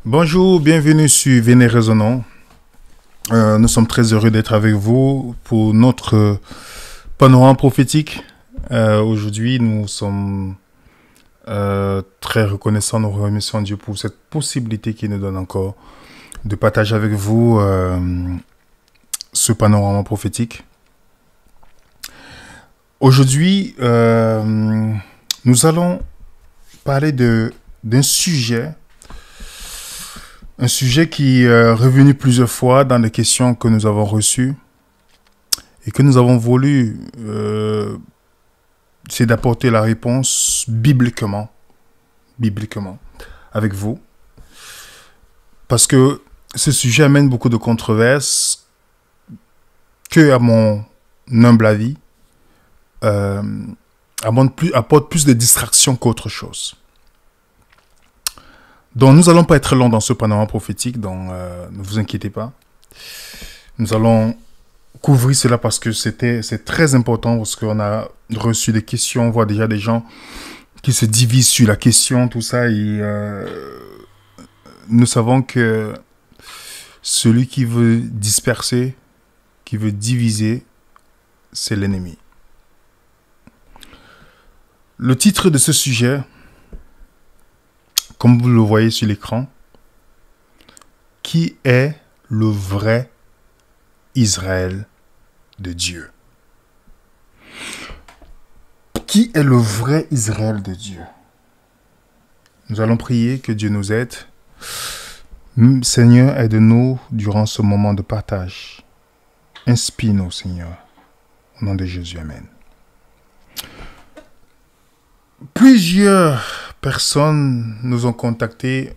Bonjour, bienvenue sur Venez Raisonnons. Nous sommes très heureux d'être avec vous pour notre panorama prophétique. Aujourd'hui, nous sommes très reconnaissants, nous remercions Dieu pour cette possibilité qu'il nous donne encore de partager avec vous ce panorama prophétique. Aujourd'hui, nous allons parler d'un sujet. Un sujet qui est revenu plusieurs fois dans les questions que nous avons reçues et que nous avons voulu, c'est d'apporter la réponse bibliquement, avec vous. Parce que ce sujet amène beaucoup de controverses que, à mon humble avis, apporte plus de distractions qu'autre chose. Donc, nous n'allons pas être longs dans ce panorama prophétique, donc ne vous inquiétez pas. Nous allons couvrir cela parce que c'est très important, parce qu'on a reçu des questions, on voit déjà des gens qui se divisent sur la question, tout ça, et nous savons que celui qui veut disperser, qui veut diviser, c'est l'ennemi. Le titre de ce sujet, comme vous le voyez sur l'écran, qui est le vrai Israël de Dieu? Qui est le vrai Israël de Dieu? Nous allons prier que Dieu nous aide. Seigneur, aide-nous durant ce moment de partage. Inspire-nous, Seigneur. Au nom de Jésus, Amen. Plusieurs personnes nous ont contactés.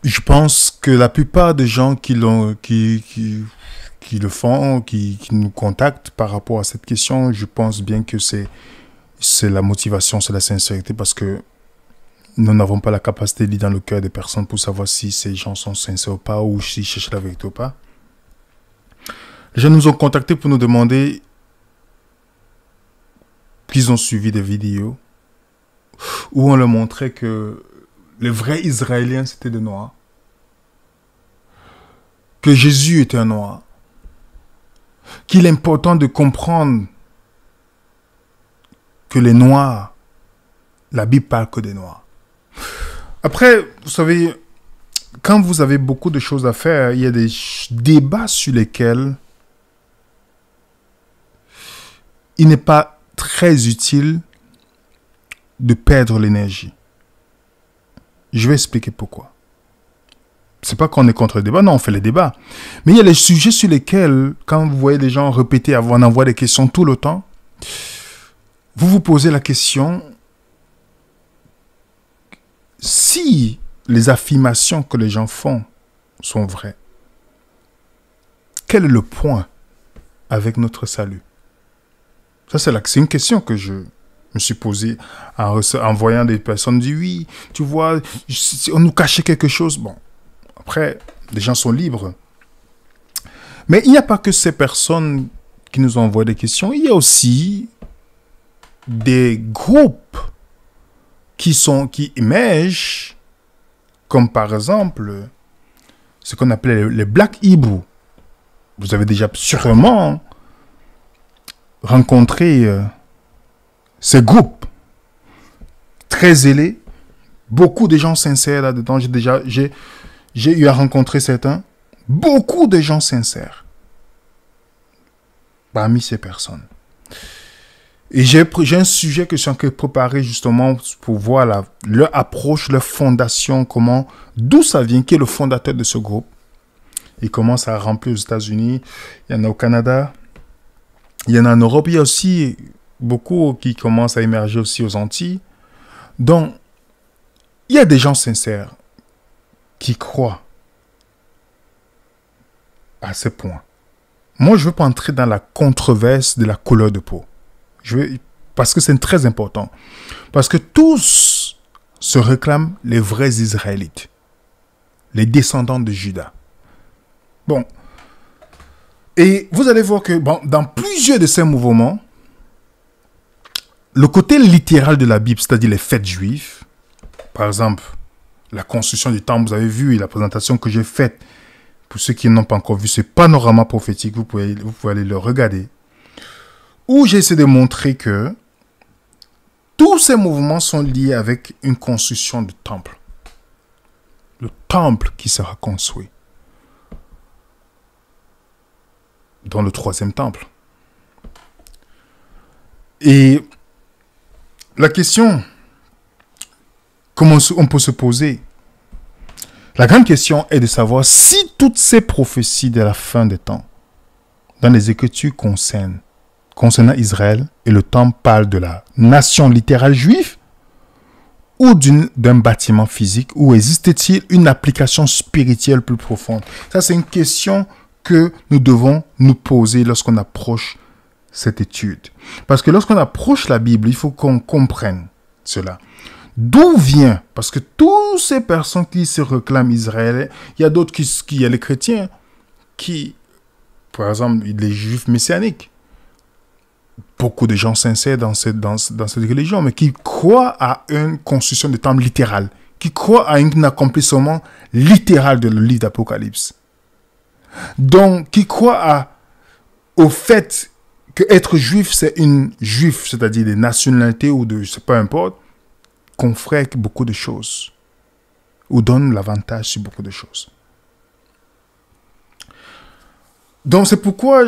Je pense que la plupart des gens qui le font, qui nous contactent par rapport à cette question, je pense bien que c'est la motivation, c'est la sincérité, parce que nous n'avons pas la capacité de lire dans le cœur des personnes pour savoir si ces gens sont sincères ou pas, ou s'ils cherchent la vérité ou pas. Les gens nous ont contactés pour nous demander qu'ils ont suivi des vidéos où on leur montrait que les vrais Israéliens, c'était des Noirs. Que Jésus était un Noir. Qu'il est important de comprendre que les Noirs, la Bible parle que des Noirs. Après, vous savez, quand vous avez beaucoup de choses à faire, il y a des débats sur lesquels il n'est pas très utile de perdre l'énergie. Je vais expliquer pourquoi. C'est pas qu'on est contre le débat, non, on fait les débats. Mais il y a les sujets sur lesquels, quand vous voyez des gens répéter, on envoie des questions tout le temps, vous vous posez la question, si les affirmations que les gens font sont vraies, quel est le point avec notre salut? Ça, c'est une question que je me suis posée en voyant des personnes dire oui, tu vois, on nous cachait quelque chose. Bon, après, les gens sont libres. Mais il n'y a pas que ces personnes qui nous envoient des questions. Il y a aussi des groupes qui émergent, comme par exemple ce qu'on appelait les Black Hebrew. Vous avez déjà sûrement rencontré ces groupes très zélés, beaucoup de gens sincères là-dedans. J'ai eu à rencontrer certains, beaucoup de gens sincères parmi ces personnes. Et j'ai un sujet que je suis en train de préparer justement pour voir leur approche, leur fondation, d'où ça vient, qui est le fondateur de ce groupe. Il commence à remplir aux États-Unis, il y en a au Canada, il y en a en Europe, il y a aussi beaucoup qui commencent à émerger aussi aux Antilles. Donc, il y a des gens sincères qui croient à ce point. Moi, je ne veux pas entrer dans la controverse de la couleur de peau. Parce que c'est très important. Parce que tous se réclament les vrais Israélites. Les descendants de Juda. Bon. Et vous allez voir que dans plusieurs de ces mouvements, le côté littéral de la Bible, c'est-à-dire les fêtes juives, par exemple, la construction du temple, vous avez vu la présentation que j'ai faite. Pour ceux qui n'ont pas encore vu ce panorama prophétique, vous pouvez aller le regarder. Où j'ai essayé de montrer que tous ces mouvements sont liés avec une construction de temple. Le temple qui sera construit. Dans le 3e temple. Et la question, comment on peut se poser? La grande question est de savoir si toutes ces prophéties de la fin des temps, dans les Écritures concernant Israël et le temple, parlent de la nation littérale juive ou d'un bâtiment physique, ou existe-t-il une application spirituelle plus profonde? Ça, c'est une question que nous devons nous poser lorsqu'on approche cette étude. Parce que lorsqu'on approche la Bible, il faut qu'on comprenne cela. D'où vient? Parce que toutes ces personnes qui se réclament Israël, il y a d'autres il y a les chrétiens qui, par exemple, les juifs messianiques, beaucoup de gens sincères dans cette religion, mais qui croient à une construction de temple littéral, qui croient à un accomplissement littéral de le livre d'Apocalypse. Donc, qui croient au fait que être juif, c'est une juif, c'est-à-dire des nationalités ou de, je sais pas, importe, confère avec beaucoup de choses, ou donne l'avantage sur beaucoup de choses. Donc, c'est pourquoi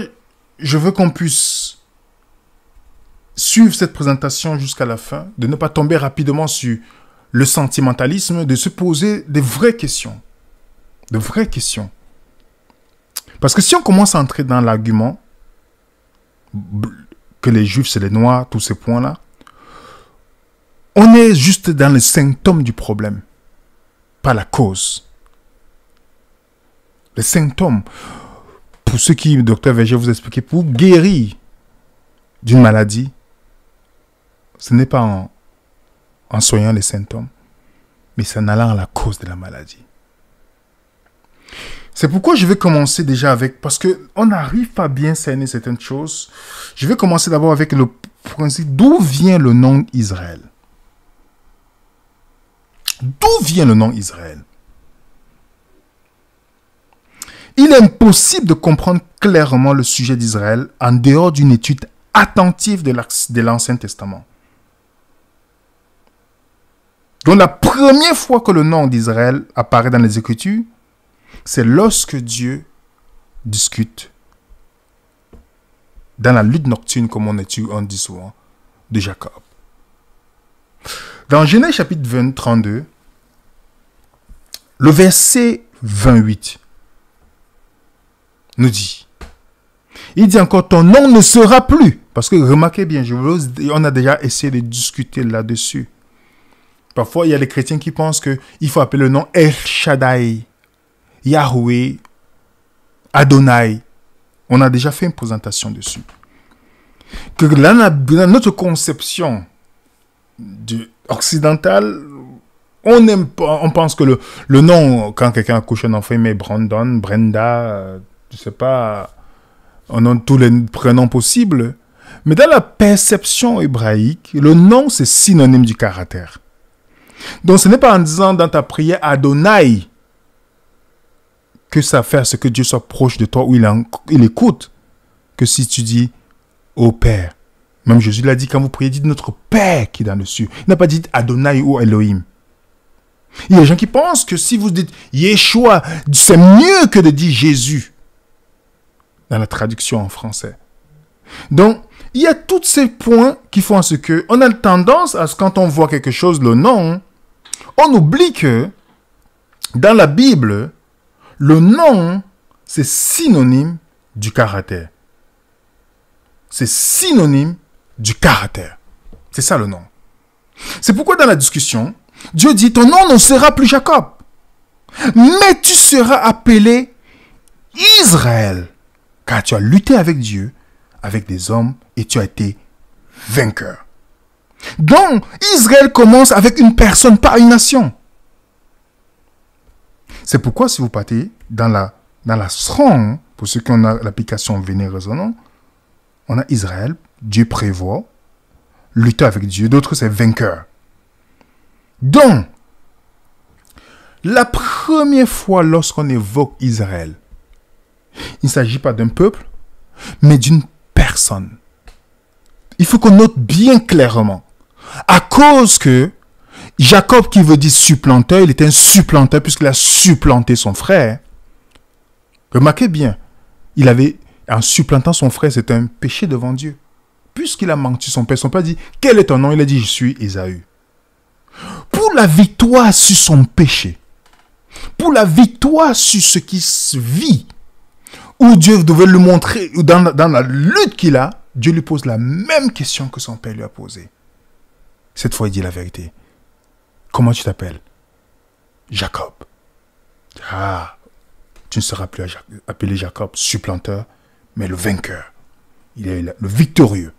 je veux qu'on puisse suivre cette présentation jusqu'à la fin, de ne pas tomber rapidement sur le sentimentalisme, de se poser des vraies questions. De vraies questions. Parce que si on commence à entrer dans l'argument que les juifs, c'est les noirs, tous ces points-là, on est juste dans les symptômes du problème, pas la cause. Les symptômes. Pour ceux qui, docteur Verger, vous expliquer, pour guérir d'une maladie, ce n'est pas en soignant les symptômes, mais c'est en allant à la cause de la maladie. C'est pourquoi je vais commencer déjà avec, parce qu'on n'arrive pas à bien cerner certaines choses. Je vais commencer d'abord avec le principe d'où vient le nom Israël. D'où vient le nom Israël? Il est impossible de comprendre clairement le sujet d'Israël en dehors d'une étude attentive de l'Ancien Testament. Donc la première fois que le nom d'Israël apparaît dans les Écritures, c'est lorsque Dieu discute dans la lutte nocturne, comme on dit souvent, de Jacob. Dans Genèse chapitre 32, le verset 28 nous dit, il dit encore, ton nom ne sera plus. Parce que remarquez bien, on a déjà essayé de discuter là-dessus. Parfois, il y a les chrétiens qui pensent qu'il faut appeler le nom El Shaddai, Yahweh, Adonai. On a déjà fait une présentation dessus. Que dans notre conception occidentale, on pense que le nom, quand quelqu'un accouche un enfant, il met Brandon, Brenda, je sais pas, on a tous les prénoms possibles. Mais dans la perception hébraïque, le nom, c'est synonyme du caractère. Donc, ce n'est pas en disant dans ta prière Adonai que ça fait à ce que Dieu soit proche de toi ou il écoute, que si tu dis au Père. Même Jésus l'a dit, quand vous priez, dites notre Père qui est dans le ciel. Il n'a pas dit Adonai ou Elohim. Il y a des gens qui pensent que si vous dites Yeshua, c'est mieux que de dire Jésus dans la traduction en français. Donc, il y a tous ces points qui font à ce que on a tendance à ce quand on voit quelque chose, le nom, on oublie que dans la Bible, le nom, c'est synonyme du caractère. C'est synonyme du caractère. C'est ça le nom. C'est pourquoi dans la discussion, Dieu dit, ton nom ne sera plus Jacob, mais tu seras appelé Israël, car tu as lutté avec Dieu, avec des hommes, et tu as été vainqueur. Donc, Israël commence avec une personne, pas une nation. C'est pourquoi si vous partez dans la Strong, pour ceux qui ont l'application Venez Raisonnant, on a Israël, Dieu prévoit, lutter avec Dieu, d'autres c'est vainqueur. Donc, La première fois lorsqu'on évoque Israël, il ne s'agit pas d'un peuple, mais d'une personne. Il faut qu'on note bien clairement. À cause que Jacob, qui veut dire supplanteur, il était un supplanteur puisqu'il a supplanté son frère. Remarquez bien, en supplantant son frère, c'est un péché devant Dieu. Puisqu'il a menti son père dit, quel est ton nom? Il a dit, je suis Ésaü. Pour la victoire sur son péché, pour la victoire sur ce qui se vit, où Dieu devait lui montrer, dans la lutte qu'il a, Dieu lui pose la même question que son père lui a posée. Cette fois, il dit la vérité. Comment tu t'appelles? Jacob. Ah, tu ne seras plus appelé Jacob, supplanteur, mais le vainqueur. Il est le victorieux.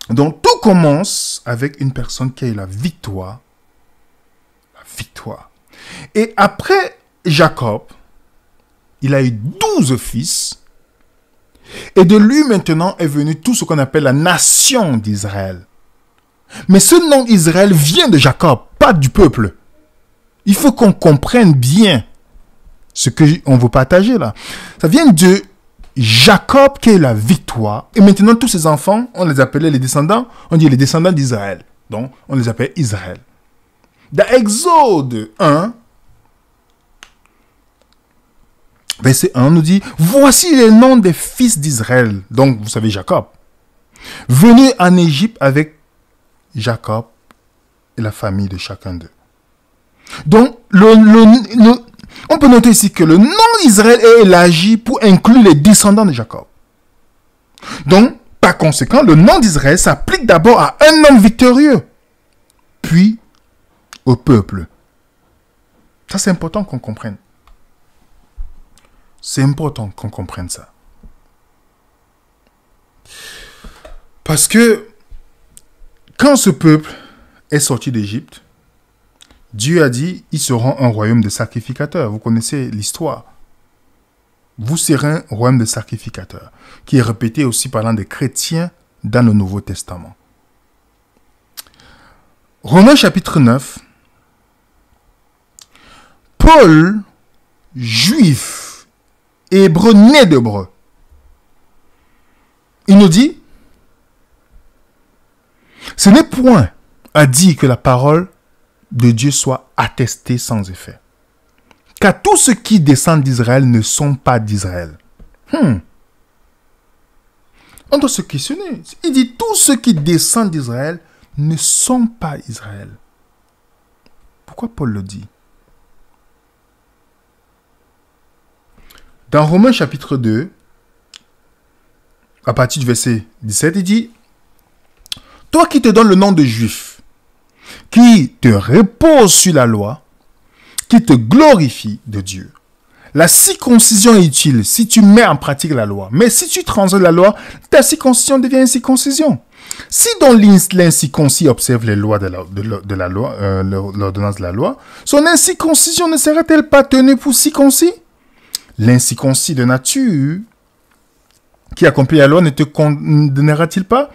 Donc, tout commence avec une personne qui a eu la victoire. La victoire. Et après Jacob, il a eu 12 fils. Et de lui maintenant est venu tout ce qu'on appelle la nation d'Israël. Mais ce nom Israël vient de Jacob, pas du peuple. Il faut qu'on comprenne bien ce qu'on veut partager là. Ça vient de Jacob qui est la victoire. Et maintenant, tous ses enfants, on les appelait les descendants. On dit les descendants d'Israël. Donc, on les appelle Israël. Dans Exode 1, verset 1, on nous dit, voici les noms des fils d'Israël. Donc, vous savez, Jacob. Venu en Égypte avec Jacob et la famille de chacun d'eux. Donc, on peut noter ici que le nom d'Israël est élargi pour inclure les descendants de Jacob. Donc, par conséquent, le nom d'Israël s'applique d'abord à un homme victorieux, puis au peuple. Ça, c'est important qu'on comprenne. C'est important qu'on comprenne ça. Parce que quand ce peuple est sorti d'Égypte, Dieu a dit, ils seront un royaume de sacrificateurs. Vous connaissez l'histoire. Vous serez un royaume de sacrificateurs, qui est répété aussi parlant des chrétiens dans le Nouveau Testament. Romains chapitre 9. Paul, juif, hébreu, né d'hébreu, il nous dit, ce n'est point à dire que la parole de Dieu soit attestée sans effet. Car tous ceux qui descendent d'Israël ne sont pas d'Israël. On doit se questionner. Il dit, tous ceux qui descendent d'Israël ne sont pas Israël. Pourquoi Paul le dit? Dans Romains chapitre 2, à partir du verset 17, il dit, toi qui te donnes le nom de juif, qui te repose sur la loi, qui te glorifie de Dieu. La circoncision est utile si tu mets en pratique la loi. Mais si tu transgresses la loi, ta circoncision devient une circoncision. Si donc l'incirconcis observe les lois de la loi, l'ordonnance de la loi, son incirconcision ne serait-elle pas tenue pour circoncis? L'incirconcis de nature qui accomplit la loi ne te condamnera-t-il pas?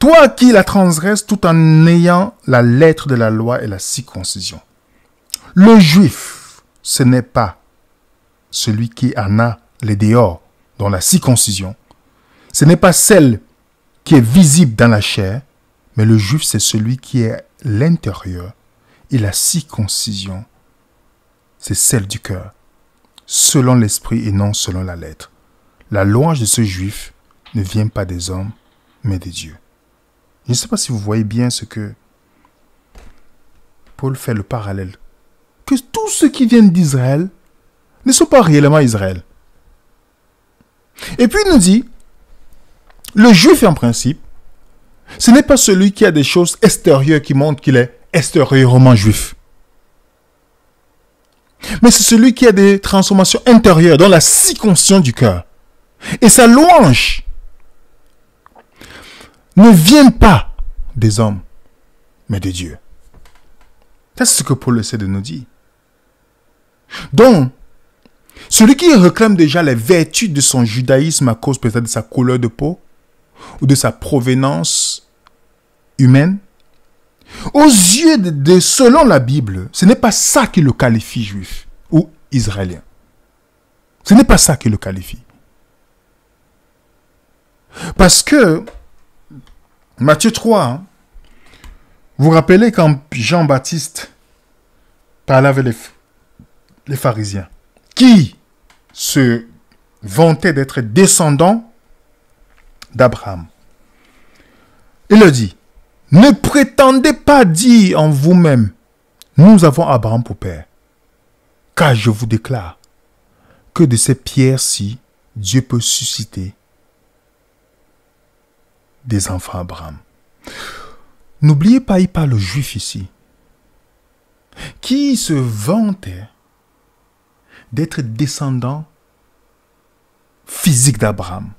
Toi qui la transgresses tout en ayant la lettre de la loi et la circoncision. Le juif, ce n'est pas celui qui en a les dehors, dans la circoncision. Ce n'est pas celle qui est visible dans la chair, mais le juif, c'est celui qui est l'intérieur. Et la circoncision, c'est celle du cœur, selon l'esprit et non selon la lettre. La louange de ce juif ne vient pas des hommes, mais des dieux. Je ne sais pas si vous voyez bien ce que Paul fait le parallèle. Que tous ceux qui viennent d'Israël ne sont pas réellement Israël. Et puis il nous dit, le juif en principe, ce n'est pas celui qui a des choses extérieures qui montrent qu'il est extérieurement juif. Mais c'est celui qui a des transformations intérieures dans la circoncision du cœur. Et sa louange ne vient pas des hommes, mais de Dieu. C'est ce que Paul essaie de nous dire. Donc, celui qui réclame déjà les vertus de son judaïsme à cause peut-être de sa couleur de peau ou de sa provenance humaine, Aux yeux selon la Bible, ce n'est pas ça qui le qualifie juif ou israélien. Ce n'est pas ça qui le qualifie. Parce que Matthieu 3, hein, vous vous rappelez quand Jean-Baptiste parlait avec les pharisiens, qui se vantaient d'être descendants d'Abraham. Il leur dit, ne prétendez pas dire en vous-même, nous avons Abraham pour père. Car je vous déclare que de ces pierres-ci, Dieu peut susciter des enfants Abraham. N'oubliez pas, il parle aux Juifs ici, qui se vantaient d'être descendants physiques d'Abraham.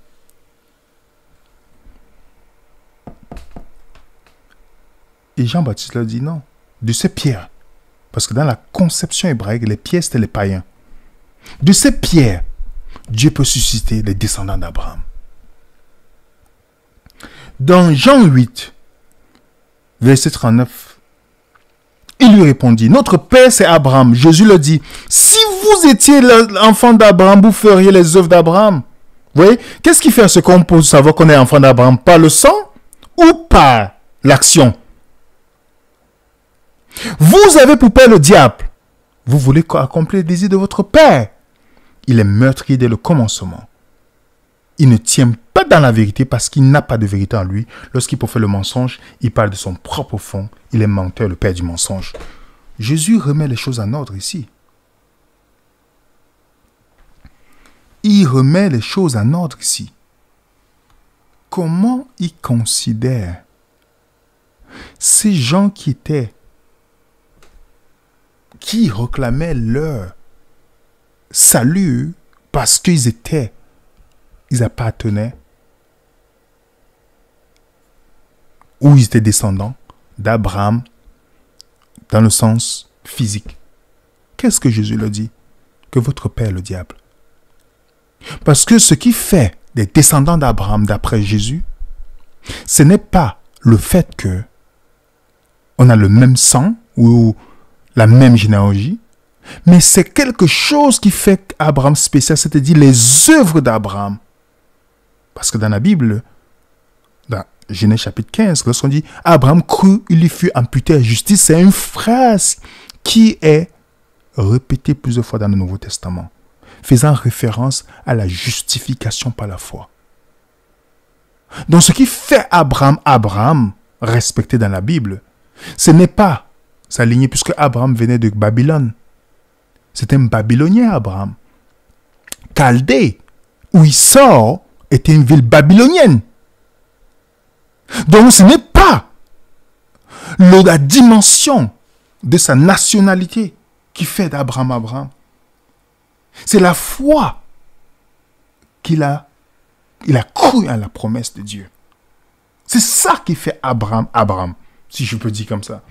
Et Jean-Baptiste leur dit non, de ces pierres. Parce que dans la conception hébraïque, les pierres, c'était les païens. De ces pierres, Dieu peut susciter les descendants d'Abraham. Dans Jean 8, verset 39, il lui répondit, notre père c'est Abraham. Jésus le dit, si vous étiez l'enfant d'Abraham, vous feriez les œuvres d'Abraham. Vous voyez, qu'est-ce qui fait à ce qu'on peut savoir qu'on est enfant d'Abraham? Par le sang ou par l'action? Vous avez pour père le diable. Vous voulez accomplir les désirs de votre père. Il est meurtrier dès le commencement. Il ne tient pas dans la vérité parce qu'il n'a pas de vérité en lui. Lorsqu'il profère le mensonge, il parle de son propre fond. Il est menteur, le père du mensonge. Jésus remet les choses en ordre ici. Il remet les choses en ordre ici. Comment il considère ces gens qui réclamaient leur salut parce qu'ils appartenaient ou ils étaient descendants d'Abraham dans le sens physique. Qu'est-ce que Jésus leur dit? Que votre père est le diable. Parce que ce qui fait des descendants d'Abraham d'après Jésus, ce n'est pas le fait que on a le même sang ou la même généalogie, mais c'est quelque chose qui fait Abraham spécial, c'est-à-dire les œuvres d'Abraham. Parce que dans la Bible, dans Genèse chapitre 15, lorsqu'on dit Abraham crut, il lui fut imputé à justice, c'est une phrase qui est répétée plusieurs fois dans le Nouveau Testament, faisant référence à la justification par la foi. Donc ce qui fait Abraham respecté dans la Bible, ce n'est pas sa lignée, puisque Abraham venait de Babylone. C'est un Babylonien, Abraham. Chaldée, où il sort, était une ville babylonienne. Donc ce n'est pas la dimension de sa nationalité qui fait d'Abraham Abraham. C'est la foi il a cru à la promesse de Dieu. C'est ça qui fait Abraham, si je peux dire comme ça.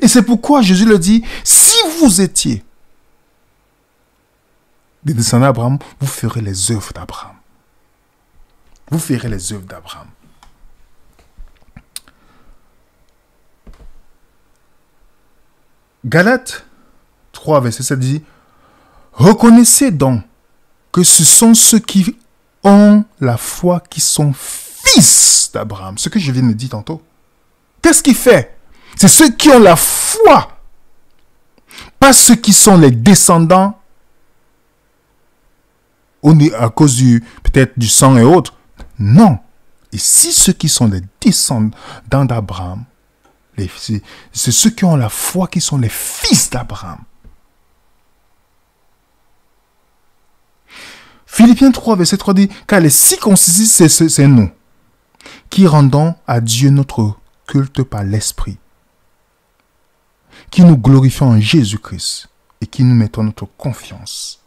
Et c'est pourquoi Jésus le dit, si vous étiez des descendants d'Abraham, vous ferez les œuvres d'Abraham. Vous ferez les œuvres d'Abraham. Galates 3, verset 7 dit, reconnaissez donc que ce sont ceux qui ont la foi qui sont fils d'Abraham. Ce que je viens de dire tantôt. Qu'est-ce qu'il fait? C'est ceux qui ont la foi. Pas ceux qui sont les descendants à cause peut-être du sang et autres. Non. Et si ceux qui sont les descendants d'Abraham, c'est ceux qui ont la foi qui sont les fils d'Abraham. Philippiens 3, verset 3 dit, car les circoncis, c'est nous, qui rendons à Dieu notre culte par l'Esprit, qui nous glorifions en Jésus-Christ et qui nous mettons notre confiance,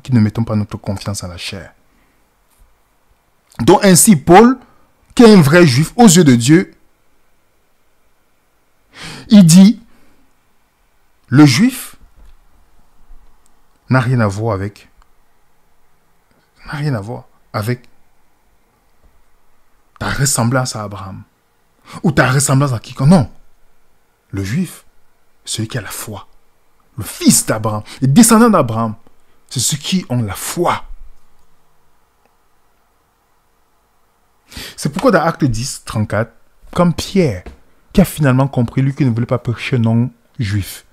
qui ne mettons pas notre confiance en la chair. Donc ainsi, Paul, qui est un vrai juif aux yeux de Dieu, il dit, le juif n'a rien à voir avec ta ressemblance à Abraham ou ta ressemblance à quiconque. Non, Le juif, celui qui a la foi. Le fils d'Abraham, les descendants d'Abraham, c'est ceux qui ont la foi. C'est pourquoi dans Acte 10, 34, comme Pierre, qui a finalement compris, lui qui ne voulait pas prêcher non-juif.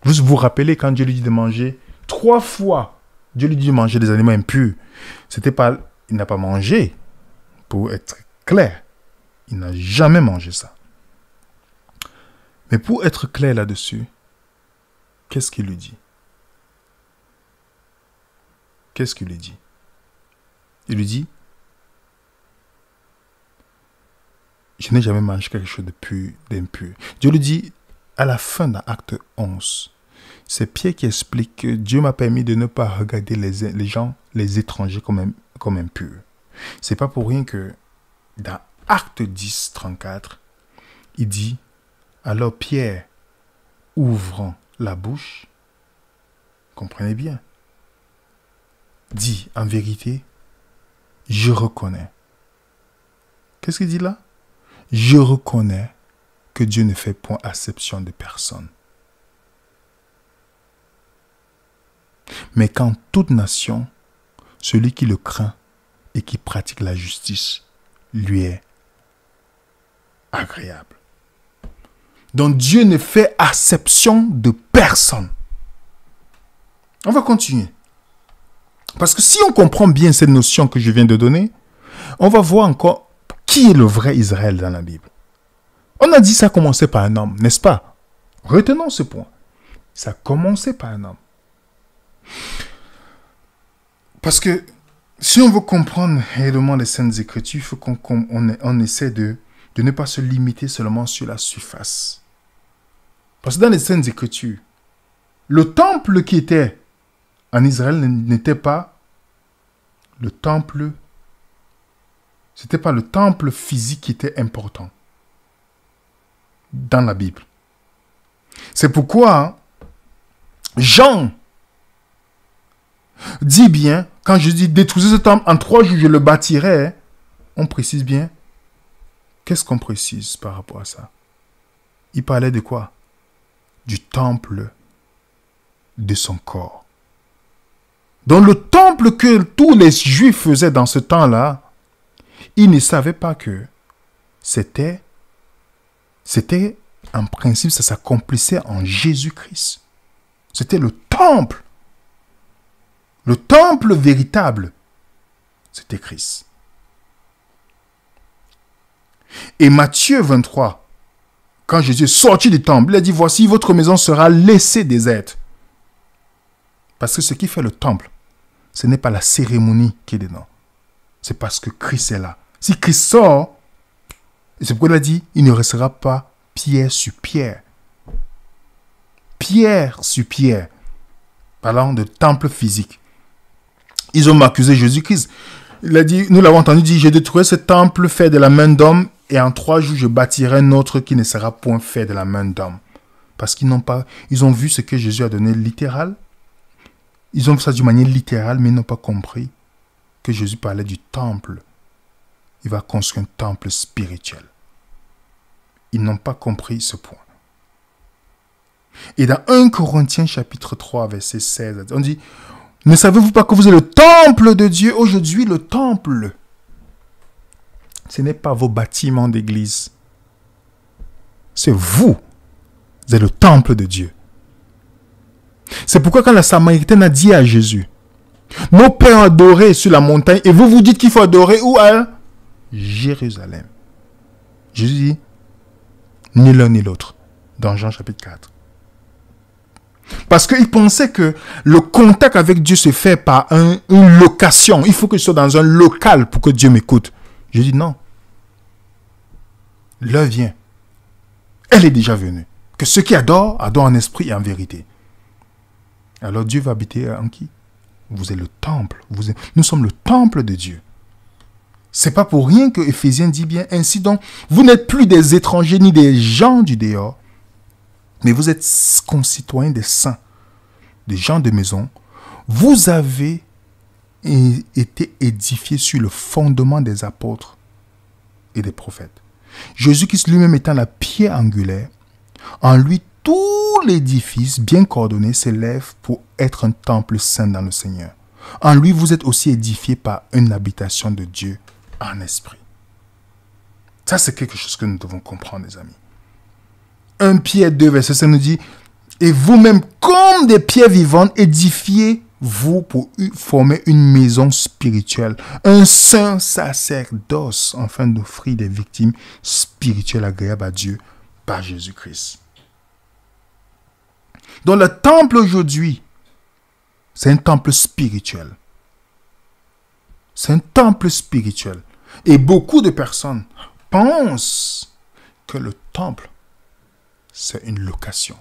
Vous vous rappelez quand Dieu lui dit de manger 3 fois, Dieu lui dit de manger des aliments impurs. C'était pas, il n'a pas mangé, pour être clair. Il n'a jamais mangé ça. Mais pour être clair là-dessus, qu'est-ce qu'il lui dit? Qu'est-ce qu'il lui dit? Il lui dit, je n'ai jamais mangé quelque chose d'impur. Dieu lui dit, à la fin de l'acte 11, c'est Pierre qui explique que Dieu m'a permis de ne pas regarder les gens, les étrangers comme impurs. C'est pas pour rien que dans Acte 10, 34, il dit, alors Pierre, ouvrant la bouche, comprenez bien, dit en vérité, je reconnais. Qu'est-ce qu'il dit là? Je reconnais que Dieu ne fait point acception de personne. Mais qu'en toute nation, celui qui le craint et qui pratique la justice lui est agréable. Donc Dieu ne fait acception de personne. On va continuer. Parce que si on comprend bien cette notion que je viens de donner, on va voir encore qui est le vrai Israël dans la Bible. On a dit ça a commencé par un homme, n'est-ce pas? Retenons ce point. Ça a commencé par un homme. Parce que si on veut comprendre réellement les Saintes Écritures, il faut qu'on essaie de ne pas se limiter seulement sur la surface. Parce que dans les Saintes Écritures, le temple qui était en Israël n'était pas le temple. C'était pas le temple physique qui était important dans la Bible. C'est pourquoi Jean dit bien, quand je dis détruisez ce temple, en 3 jours je le bâtirai, on précise bien. Qu'est-ce qu'on précise par rapport à ça? Il parlait de quoi? Du temple de son corps. Donc le temple que tous les Juifs faisaient dans ce temps-là, ils ne savaient pas que c'était en principe, ça s'accomplissait en Jésus-Christ. C'était le temple. Le temple véritable, c'était Christ. Et Matthieu 23, quand Jésus est sorti du temple, il a dit, voici, votre maison sera laissée déserte. Parce que ce qui fait le temple, ce n'est pas la cérémonie qui est dedans. C'est parce que Christ est là. Si Christ sort, et c'est pourquoi il a dit, il ne restera pas pierre sur pierre. Pierre sur pierre. Parlant de temple physique. Ils ont accusé Jésus-Christ. Il a dit, nous l'avons entendu dire, j'ai détruit ce temple fait de la main d'homme et en 3 jours je bâtirai un autre qui ne sera point fait de la main d'homme. Parce qu'ils ils ont vu ce que Jésus a donné littéral. Ils ont vu ça d'une manière littérale, mais ils n'ont pas compris que Jésus parlait du temple. Il va construire un temple spirituel. Ils n'ont pas compris ce point. Et dans 1 Corinthiens chapitre 3, verset 16, on dit, ne savez-vous pas que vous êtes le temple de Dieu? Aujourd'hui, le temple, ce n'est pas vos bâtiments d'église. C'est vous. Vous êtes le temple de Dieu. C'est pourquoi quand la Samaritaine a dit à Jésus, nos pères ont adoré sur la montagne et vous vous dites qu'il faut adorer où? À Jérusalem. Jésus dit, ni l'un ni l'autre. Dans Jean chapitre 4. Parce qu'il pensait que le contact avec Dieu se fait par une location. Il faut que je sois dans un local pour que Dieu m'écoute. Je dis non. L'heure vient. Elle est déjà venue. Que ceux qui adorent, adorent en esprit et en vérité. Alors Dieu va habiter en qui? Vous êtes le temple. Nous sommes le temple de Dieu. C'est pas pour rien que Éphésiens dit bien ainsi. Donc, vous n'êtes plus des étrangers ni des gens du dehors. Mais vous êtes concitoyens des saints, des gens de maison. Vous avez été édifiés sur le fondement des apôtres et des prophètes. Jésus-Christ lui-même étant la pierre angulaire, En lui, tout l'édifice bien coordonné s'élève pour être un temple saint dans le Seigneur. En lui, vous êtes aussi édifiés par une habitation de Dieu en esprit. Ça, c'est quelque chose que nous devons comprendre, les amis. 1 Pierre 2, verset 5 nous dit, « Et vous-même, comme des pierres vivantes, édifiez-vous pour former une maison spirituelle, un saint sacerdoce, afin d'offrir des victimes spirituelles agréables à Dieu par Jésus-Christ. » Donc le temple aujourd'hui, c'est un temple spirituel. C'est un temple spirituel. Et beaucoup de personnes pensent que le temple, c'est une location.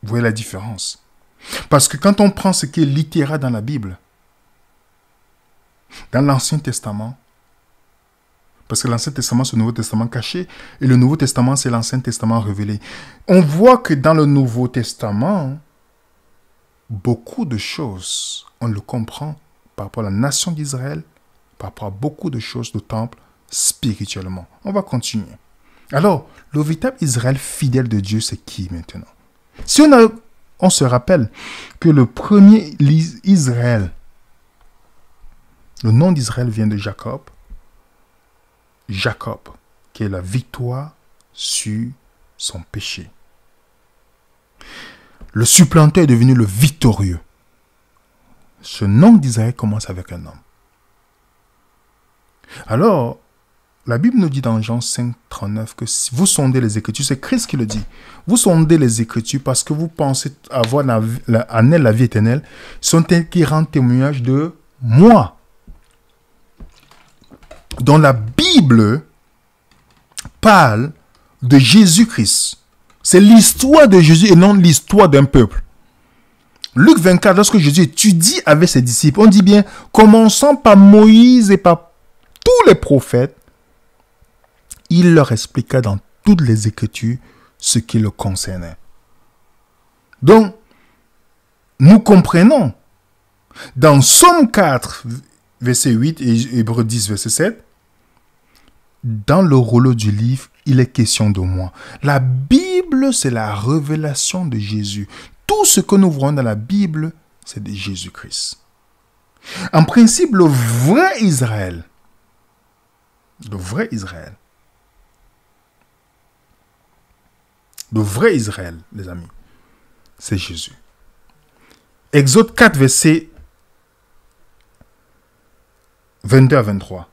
Vous voyez la différence? Parce que quand on prend ce qui est littéral dans la Bible, dans l'Ancien Testament, parce que l'Ancien Testament, c'est le Nouveau Testament caché, et le Nouveau Testament, c'est l'Ancien Testament révélé. On voit que dans le Nouveau Testament, beaucoup de choses, on le comprend par rapport à la nation d'Israël, par rapport à beaucoup de choses de temple spirituellement. On va continuer. Alors, le véritable Israël fidèle de Dieu, c'est qui maintenant? Si on se rappelle que le premier Israël, le nom d'Israël vient de Jacob. Jacob, qui est la victoire sur son péché. Le supplanteur est devenu le victorieux. Ce nom d'Israël commence avec un homme. Alors, la Bible nous dit dans Jean 5, 39 que si vous sondez les Écritures, c'est Christ qui le dit. Vous sondez les Écritures parce que vous pensez avoir en elle la vie éternelle, sont elles qui rendent témoignage de moi. Dans la Bible parle de Jésus-Christ. C'est l'histoire de Jésus et non l'histoire d'un peuple. Luc 24, lorsque Jésus étudie avec ses disciples, on dit bien, commençant par Moïse et par tous les prophètes, il leur expliqua dans toutes les Écritures ce qui le concernait. Donc, nous comprenons, dans Somme 4, verset 8 et Hébreux 10, verset 7, dans le rouleau du livre, il est question de moi. La Bible, c'est la révélation de Jésus. Tout ce que nous voyons dans la Bible, c'est de Jésus-Christ. En principe, le vrai Israël, les amis, c'est Jésus. Exode 4, verset 22 à 23.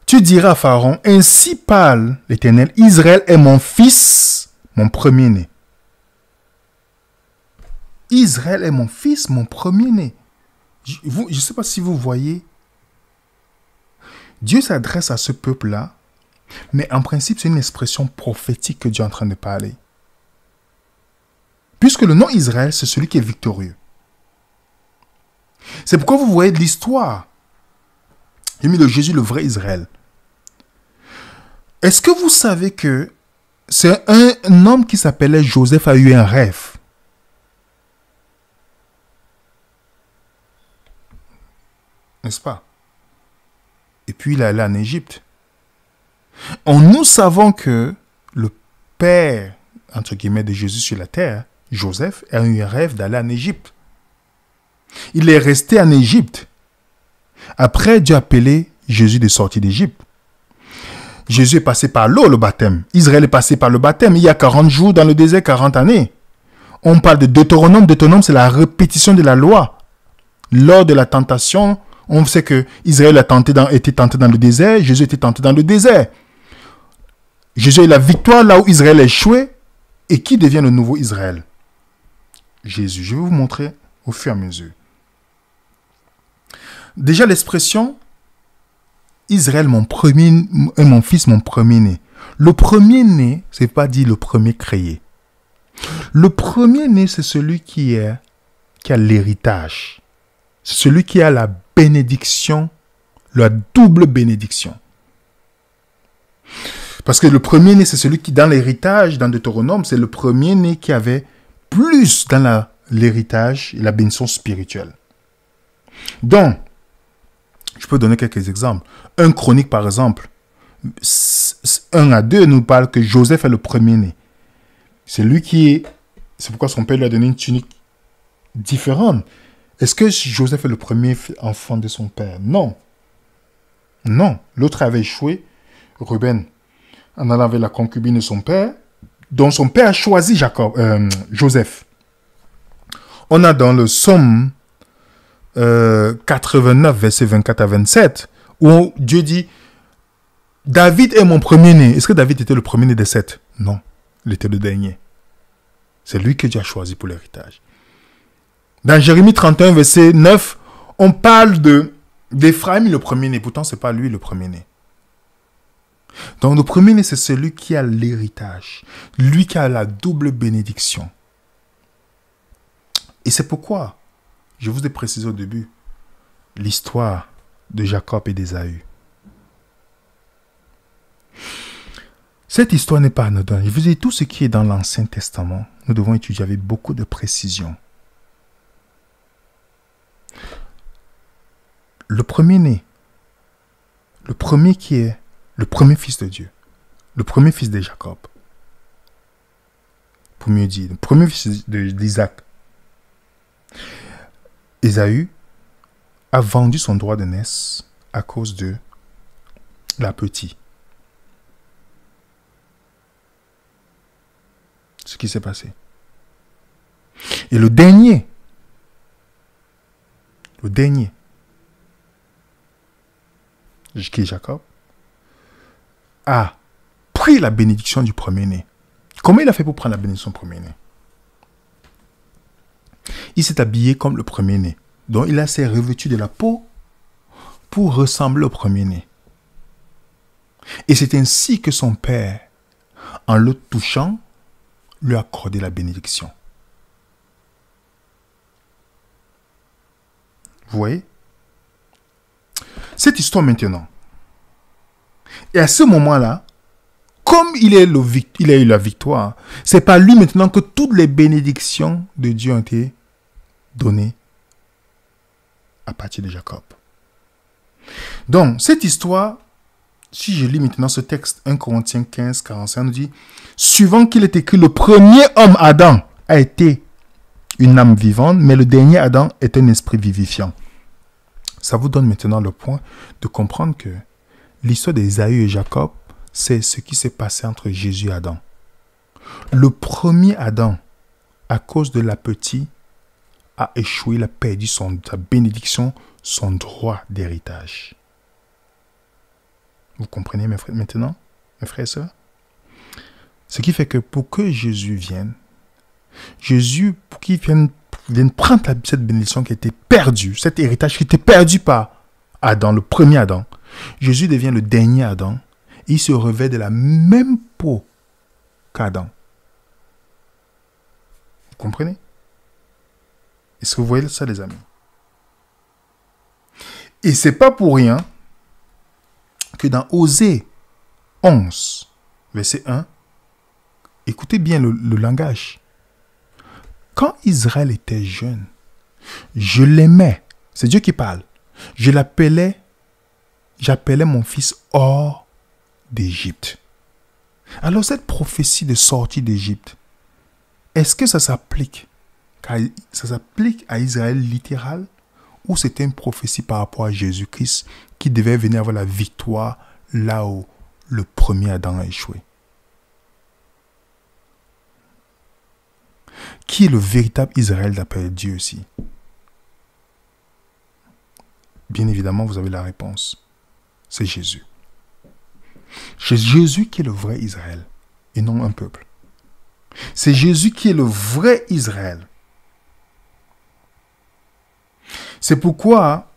Tu diras à Pharaon, ainsi parle l'Éternel, Israël est mon fils, mon premier-né. Israël est mon fils, mon premier-né. Je ne sais pas si vous voyez, Dieu s'adresse à ce peuple-là, mais en principe, c'est une expression prophétique que Dieu est en train de parler. Puisque le nom Israël, c'est celui qui est victorieux. C'est pourquoi vous voyez l'histoire. J'ai mis de Jésus, le vrai Israël. Est-ce que vous savez que c'est un homme qui s'appelait Joseph a eu un rêve? N'est-ce pas? Et puis il est allé en Égypte. Nous savons que le père, entre guillemets, de Jésus sur la terre, Joseph, a eu un rêve d'aller en Égypte. Il est resté en Égypte. Après, Dieu a appelé Jésus de sortir d'Égypte. Jésus est passé par l'eau, le baptême. Israël est passé par le baptême. Il y a 40 jours dans le désert, 40 années. On parle de Deutéronome. Deutéronome, c'est la répétition de la loi. Lors de la tentation, on sait que Israël était tenté dans le désert. Jésus était tenté dans le désert. Jésus a eu la victoire là où Israël a échoué. Et qui devient le nouveau Israël? Jésus. Je vais vous montrer au fur et à mesure. Déjà, l'expression Israël, mon fils, mon premier-né. Le premier-né, ce n'est pas dire le premier créé. Le premier-né, c'est celui qui a l'héritage. C'est celui qui a la bénédiction, la double bénédiction. Parce que le premier-né, c'est celui qui, dans l'héritage, dans Deutéronome, c'est le premier-né qui avait plus dans l'héritage et la bénédiction spirituelle. Donc, je peux donner quelques exemples. 1 Chronique, par exemple, 1 à 2 nous parle que Joseph est le premier-né. C'est lui qui est... C'est pourquoi son père lui a donné une tunique différente. Est-ce que Joseph est le premier enfant de son père? Non. Non. L'autre avait échoué, Ruben, en allant avec la concubine de son père, dont son père a choisi Joseph. On a dans le psaume 89, versets 24 à 27, où Dieu dit, David est mon premier-né. Est-ce que David était le premier-né des 7? Non, il était le dernier. C'est lui que Dieu a choisi pour l'héritage. Dans Jérémie 31, verset 9, on parle d'Éphraïm, le premier-né. Pourtant, ce n'est pas lui le premier-né. Donc, le premier-né, c'est celui qui a l'héritage. Lui qui a la double bénédiction. Et c'est pourquoi, je vous ai précisé au début, l'histoire de Jacob et d'Ésaü. Cette histoire n'est pas anodine. Je vous ai dit, tout ce qui est dans l'Ancien Testament, nous devons étudier avec beaucoup de précision. Le premier-né, le premier qui est le premier fils de Dieu, le premier fils de Jacob, pour mieux dire, le premier fils d'Isaac, Ésaü a vendu son droit de naissance à cause de la petite. Ce qui s'est passé. Et le dernier, qui est Jacob, a pris la bénédiction du premier-né. Comment il a fait pour prendre la bénédiction du premier-né? Il s'est habillé comme le premier-né. Donc il s'est revêtu de la peau pour ressembler au premier-né. Et c'est ainsi que son père, en le touchant, lui a accordé la bénédiction. Vous voyez? Cette histoire maintenant. Et à ce moment-là, comme il a eu la victoire, c'est par lui maintenant que toutes les bénédictions de Dieu ont été données à partir de Jacob. Donc, cette histoire, si je lis maintenant ce texte, 1 Corinthiens 15, 45, nous dit, suivant qu'il est écrit, le premier homme, Adam, a été une âme vivante, mais le dernier Adam est un esprit vivifiant. Ça vous donne maintenant le point de comprendre que l'histoire d'Ésaü et Jacob, c'est ce qui s'est passé entre Jésus et Adam. Le premier Adam, à cause de la petite, a échoué, il a perdu sa bénédiction, son droit d'héritage. Vous comprenez maintenant, mes frères et sœurs? Ce qui fait que pour que Jésus vienne, pour qu'il vienne prendre cette bénédiction qui était perdue, cet héritage qui était perdu par Adam, le premier Adam, Jésus devient le dernier Adam. Il se revêt de la même peau qu'Adam. Vous comprenez? Est-ce que vous voyez ça, les amis? Et c'est pas pour rien que dans Osée 11, verset 1, écoutez bien le langage. Quand Israël était jeune, je l'aimais. C'est Dieu qui parle. J'appelais mon fils hors d'Égypte. Alors cette prophétie de sortie d'Égypte, est-ce que ça s'applique à Israël littéral ou c'était une prophétie par rapport à Jésus-Christ qui devait venir avoir la victoire là où le premier Adam a échoué? Qui est le véritable Israël d'après Dieu aussi? Bien évidemment, vous avez la réponse. C'est Jésus. C'est Jésus qui est le vrai Israël et non un peuple. C'est Jésus qui est le vrai Israël. C'est pourquoi,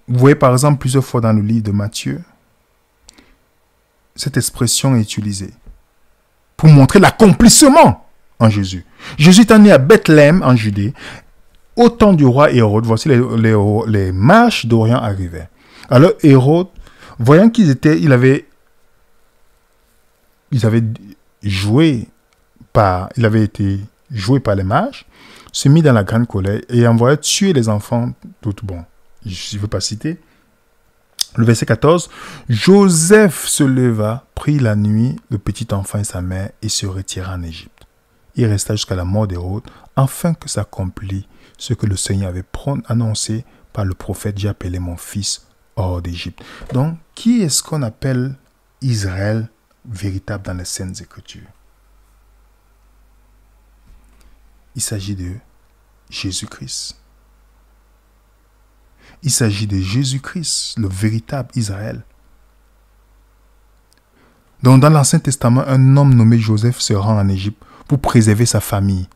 vous voyez par exemple plusieurs fois dans le livre de Matthieu, cette expression est utilisée pour montrer l'accomplissement en Jésus. Jésus est né à Bethléem en Judée. Au temps du roi Hérode, voici les marches d'Orient arrivaient. Alors Hérode, voyant qu'ils avaient été joués par les mages, se mit dans la grande colère et envoya tuer les enfants. Je ne veux pas citer. Le verset 14, Joseph se leva, prit la nuit le petit enfant et sa mère et se retira en Égypte. Il resta jusqu'à la mort d'Hérode, afin que s'accomplisse ce que le Seigneur avait annoncé par le prophète, j'ai appelé mon fils hors d'Égypte. Donc, qui est-ce qu'on appelle Israël véritable dans les Saintes Écritures? Il s'agit de Jésus-Christ. Il s'agit de Jésus-Christ, le véritable Israël. Donc, dans l'Ancien Testament, un homme nommé Joseph se rend en Égypte pour préserver sa famille.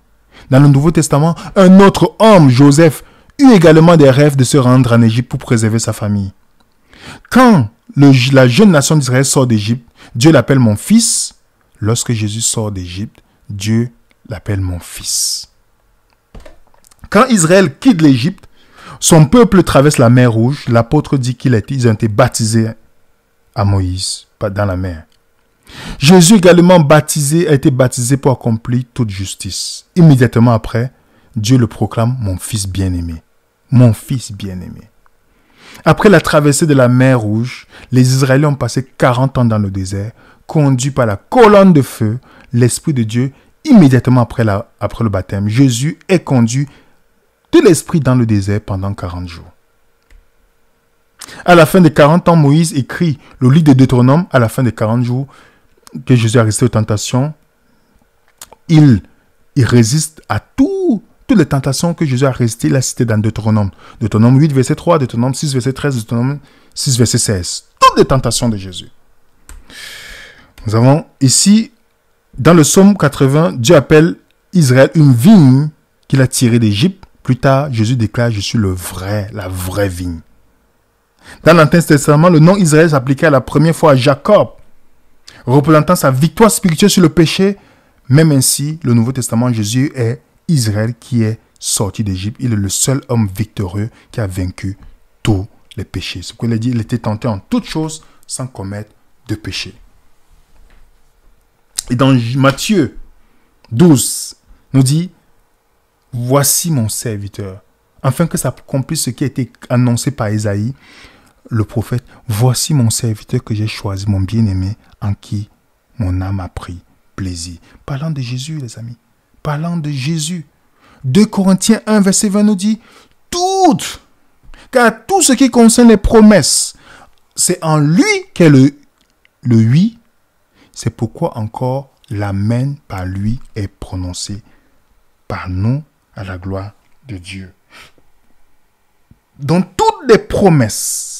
Dans le Nouveau Testament, un autre homme, Joseph, eut également des rêves de se rendre en Égypte pour préserver sa famille. Quand la jeune nation d'Israël sort d'Égypte, Dieu l'appelle mon fils. Lorsque Jésus sort d'Égypte, Dieu l'appelle mon fils. Quand Israël quitte l'Égypte, son peuple traverse la mer Rouge. L'apôtre dit qu'ils ont été baptisés à Moïse, pas dans la mer. Jésus également a été baptisé pour accomplir toute justice. Immédiatement après, Dieu le proclame mon fils bien-aimé. Mon fils bien-aimé. Après la traversée de la mer Rouge, les Israéliens ont passé 40 ans dans le désert, conduits par la colonne de feu, l'Esprit de Dieu. Immédiatement après le baptême, Jésus est conduit de l'Esprit dans le désert pendant 40 jours. À la fin des 40 ans, Moïse écrit le livre de Deutéronome. À la fin des 40 jours que Jésus a résisté aux tentations, il résiste à toutes les tentations que Jésus a résisté. Il a cité dans Deutéronome. Deutéronome 8, verset 3, Deutéronome 6, verset 13, Deutéronome 6, verset 16. Toutes les tentations de Jésus. Nous avons ici, dans le psaume 80, Dieu appelle Israël une vigne qu'il a tirée d'Égypte. Plus tard, Jésus déclare, je suis la vraie vigne. Dans l'Ancien Testament, le nom Israël s'appliquait la première fois à Jacob, représentant sa victoire spirituelle sur le péché. Même ainsi, le Nouveau Testament, Jésus est Israël qui est sorti d'Égypte. Il est le seul homme victorieux qui a vaincu tous les péchés. Ce qu'il a dit, il était tenté en toutes choses sans commettre de péché. Et dans Matthieu 12, nous dit, voici mon serviteur, afin que s'accomplisse ce qui a été annoncé par Ésaïe, le prophète. Voici mon serviteur que j'ai choisi, mon bien-aimé, en qui mon âme a pris plaisir. Parlant de Jésus, les amis. Parlant de Jésus. 2 Corinthiens 1, verset 20 nous dit, car tout ce qui concerne les promesses, c'est en lui qu'est le oui. C'est pourquoi encore l'amen par lui est prononcé par nous à la gloire de Dieu. Donc toutes les promesses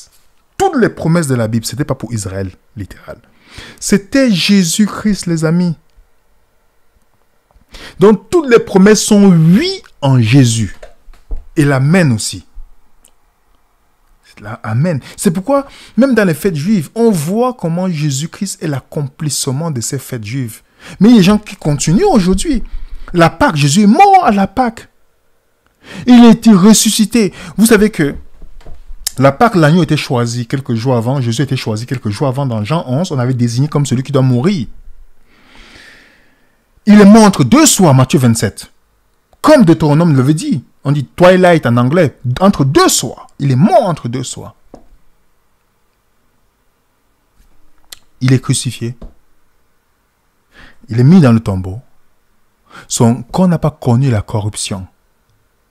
de la Bible, ce n'était pas pour Israël, littéral. C'était Jésus-Christ, les amis. Donc toutes les promesses sont oui en Jésus. Et l'amen aussi. Amen. C'est pourquoi, même dans les fêtes juives, on voit comment Jésus-Christ est l'accomplissement de ces fêtes juives. Mais il y a des gens qui continuent aujourd'hui. La Pâque, Jésus est mort à la Pâque. Il a été ressuscité. Vous savez que la Pâque, l'agneau était choisi quelques jours avant. Jésus était choisi quelques jours avant. Dans Jean 11, on avait désigné comme celui qui doit mourir. Il est mort entre deux soirs, Matthieu 27. Comme Deutéronome l'avait dit. On dit twilight en anglais. Entre deux soirs. Il est mort entre deux soirs. Il est crucifié. Il est mis dans le tombeau. Son corps n'a pas connu la corruption.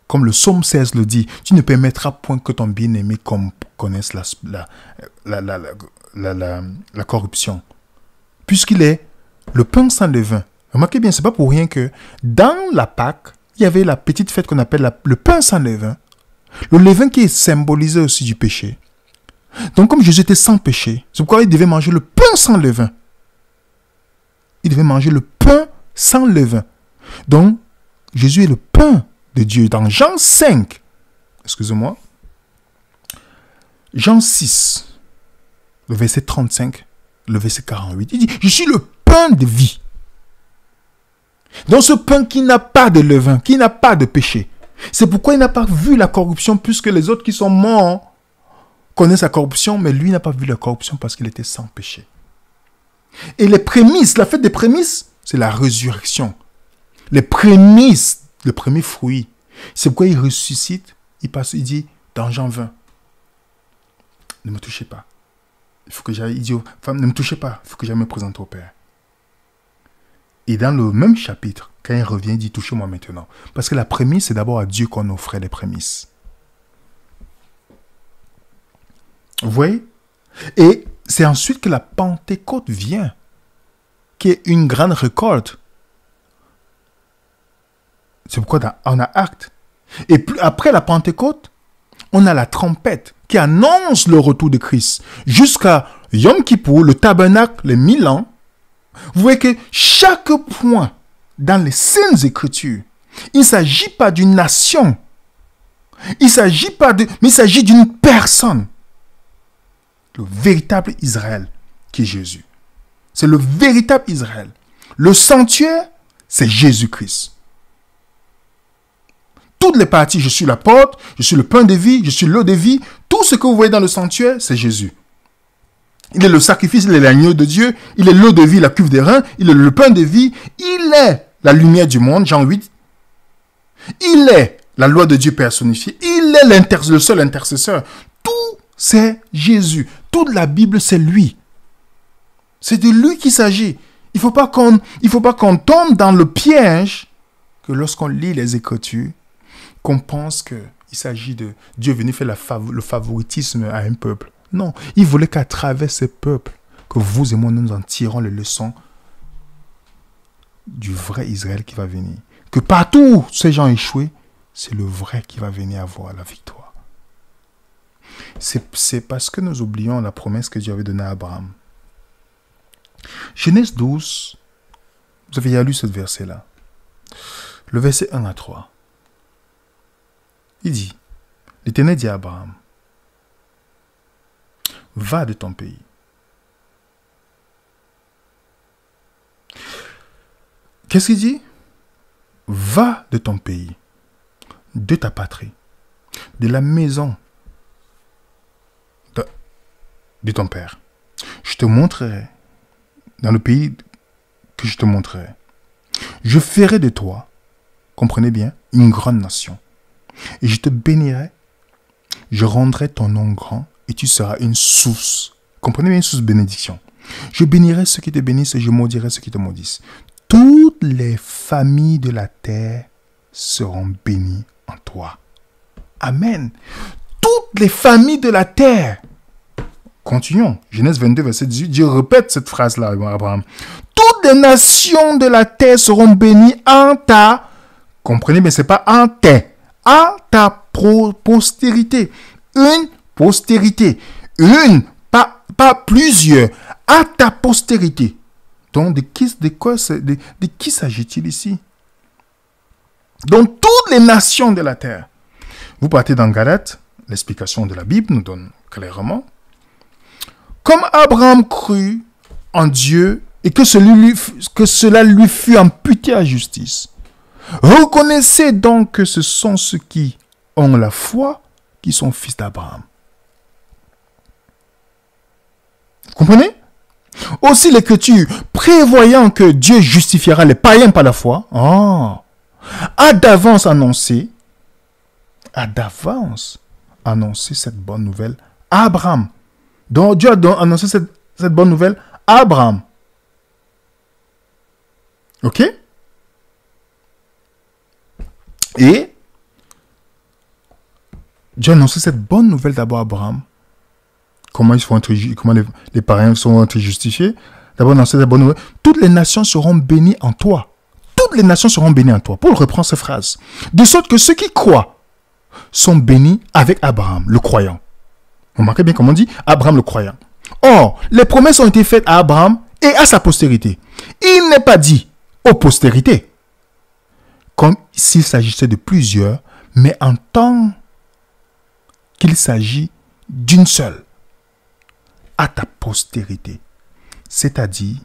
Comme le psaume 16 le dit, tu ne permettras point que ton bien-aimé connaisse la corruption. Puisqu'il est le pain sans levain. Remarquez bien, ce n'est pas pour rien que dans la Pâque, il y avait la petite fête qu'on appelle le pain sans levain. Le levain qui est symbolisé aussi du péché. Donc comme Jésus était sans péché, c'est pourquoi il devait manger le pain sans levain. Il devait manger le pain sans levain. Donc, Jésus est le pain de Dieu. Dans Jean 5, excusez-moi, Jean 6, le verset 35, le verset 48, il dit, je suis le pain de vie. Donc ce pain qui n'a pas de levain, qui n'a pas de péché. C'est pourquoi il n'a pas vu la corruption, puisque les autres qui sont morts connaissent la corruption, mais lui n'a pas vu la corruption parce qu'il était sans péché. Et les prémices, la fête des prémices, c'est la résurrection. Les prémices, le premier fruit. C'est pourquoi il ressuscite, il dit dans Jean 20, ne me touchez pas. Il faut que j'aille, il dit aux femmes, ne me touchez pas, il faut que j'aille me présenter au Père. Et dans le même chapitre, quand il revient, il dit, touchez-moi maintenant. Parce que la prémisse, c'est d'abord à Dieu qu'on offrait les prémices. Vous voyez? Et c'est ensuite que la Pentecôte vient, qui est une grande récolte. C'est pourquoi on a acte. Et puis, après la Pentecôte, on a la trompette qui annonce le retour de Christ. Jusqu'à Yom Kippour, le tabernacle, les 1000 ans. Vous voyez que chaque point dans les Saintes Écritures, il ne s'agit pas d'une nation. Il ne s'agit pas de... Mais il s'agit d'une personne. Le véritable Israël qui est Jésus. C'est le véritable Israël. Le sanctuaire, c'est Jésus-Christ. Toutes les parties, je suis la porte, je suis le pain de vie, je suis l'eau de vie. Tout ce que vous voyez dans le sanctuaire, c'est Jésus. Il est le sacrifice, il est l'agneau de Dieu, il est l'eau de vie, la cuve des reins, il est le pain de vie, il est la lumière du monde, Jean 8. Il est la loi de Dieu personnifiée, il est le seul intercesseur. Tout, c'est Jésus. Toute la Bible, c'est lui. C'est de lui qu'il s'agit. Il ne faut pas qu'on tombe dans le piège que lorsqu'on lit les Écritures, qu'on pense qu'il s'agit de Dieu venir faire le favoritisme à un peuple. Non, il voulait qu'à travers ce peuple, que vous et moi, nous en tirons les leçons du vrai Israël qui va venir. Que partout où ces gens échoués, c'est le vrai qui va venir avoir la victoire. C'est parce que nous oublions la promesse que Dieu avait donnée à Abraham. Genèse 12, vous avez lu ce verset-là. Le verset 1 à 3. Il dit, l'Éternel dit à Abraham, va de ton pays. Qu'est-ce qu'il dit? Va de ton pays, de ta patrie, de la maison de ton père. Je te montrerai, dans le pays que je te montrerai, je ferai de toi, comprenez bien, une grande nation. Et je te bénirai, je rendrai ton nom grand, et tu seras une source. Comprenez bien, une source de bénédiction. Je bénirai ceux qui te bénissent et je maudirai ceux qui te maudissent. Toutes les familles de la terre seront bénies en toi. Amen. Toutes les familles de la terre. Continuons. Genèse 22, verset 18. Dieu répète cette phrase-là, Abraham. Toutes les nations de la terre seront bénies en ta... Comprenez bien, ce n'est pas en ta postérité. Une postérité. Une, pas plusieurs. À ta postérité. Donc, de qui s'agit-il ici? Donc, toutes les nations de la terre. Vous partez dans Galates, l'explication de la Bible nous donne clairement. Comme Abraham crut en Dieu et que cela lui fut imputé à justice. Reconnaissez donc que ce sont ceux qui ont la foi qui sont fils d'Abraham. Vous comprenez? Aussi l'Écriture, prévoyant que Dieu justifiera les païens par la foi, a d'avance annoncé cette bonne nouvelle à Abraham. Donc Dieu a annoncé cette bonne nouvelle à Abraham. Ok? Et Dieu a annoncé cette bonne nouvelle d'abord à Abraham. Comment les païens sont justifiés? D'abord, dans cette bonne nouvelle, toutes les nations seront bénies en toi. Toutes les nations seront bénies en toi. Paul reprend cette phrase. De sorte que ceux qui croient sont bénis avec Abraham, le croyant. Vous remarquez bien comment on dit Abraham le croyant. Or, les promesses ont été faites à Abraham et à sa postérité. Il n'est pas dit aux postérités, comme s'il s'agissait de plusieurs, mais en tant qu'il s'agit d'une seule. À ta postérité, c'est-à-dire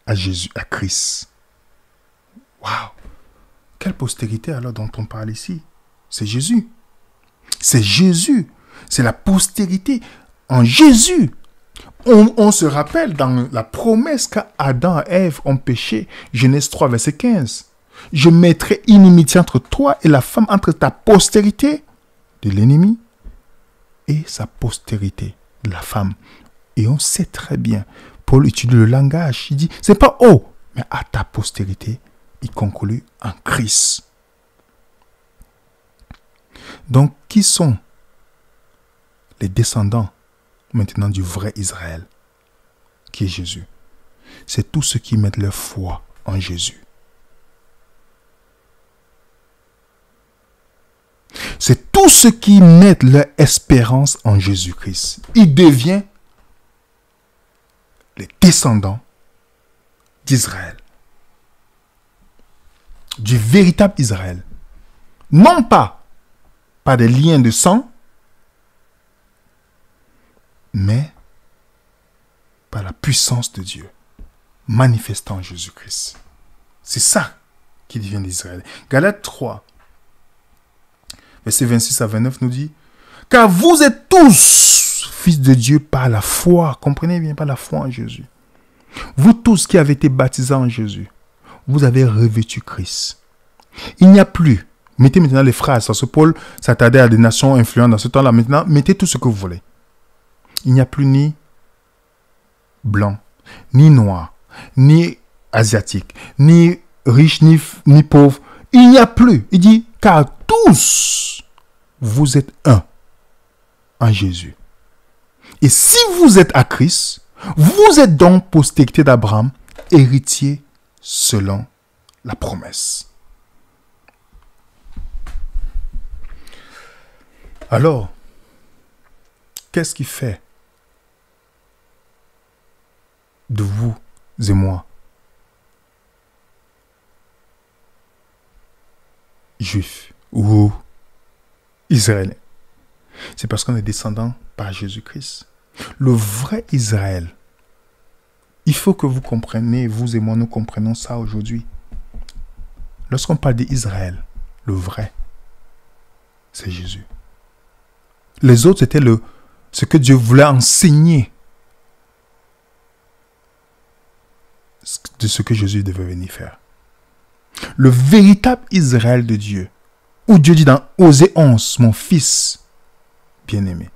à Jésus, à Christ. Waouh! Quelle postérité alors dont on parle ici? C'est Jésus. C'est Jésus. C'est la postérité en Jésus. On se rappelle dans la promesse qu'Adam et Ève ont péché, Genèse 3, verset 15. Je mettrai inimitié entre toi et la femme, entre ta postérité de l'ennemi et sa postérité de la femme. Et on sait très bien, Paul utilise le langage, il dit, c'est pas oh, mais à ta postérité, il conclut en Christ. Donc, qui sont les descendants maintenant du vrai Israël, qui est Jésus? C'est tous ceux qui mettent leur foi en Jésus. C'est tous ceux qui mettent leur espérance en Jésus-Christ. Il devient les descendants d'Israël. Du véritable Israël. Non pas par des liens de sang, mais par la puissance de Dieu, manifestant en Jésus-Christ. C'est ça qui devient l'Israël. Galates 3, versets 26 à 29 nous dit, « Car vous êtes tous fils de Dieu par la foi. » Comprenez bien, par la foi en Jésus. Vous tous qui avez été baptisés en Jésus, vous avez revêtu Christ. Il n'y a plus. Mettez maintenant les phrases. Parce que Paul s'attardait à des nations influentes dans ce temps-là. Maintenant, mettez tout ce que vous voulez. Il n'y a plus ni blanc, ni noir, ni asiatique, ni riche, ni pauvre. Il n'y a plus. Il dit, car tous, vous êtes un en Jésus. Et si vous êtes à Christ, vous êtes donc postérité d'Abraham, héritier selon la promesse. Alors, qu'est-ce qui fait de vous et moi, juifs ou israéliens? C'est parce qu'on est descendant par Jésus-Christ. Le vrai Israël, il faut que vous compreniez, vous et moi, nous comprenons ça aujourd'hui. Lorsqu'on parle d'Israël, le vrai, c'est Jésus. Les autres, c'était ce que Dieu voulait enseigner de ce que Jésus devait venir faire. Le véritable Israël de Dieu, où Dieu dit dans Osée 11, mon fils bien-aimé,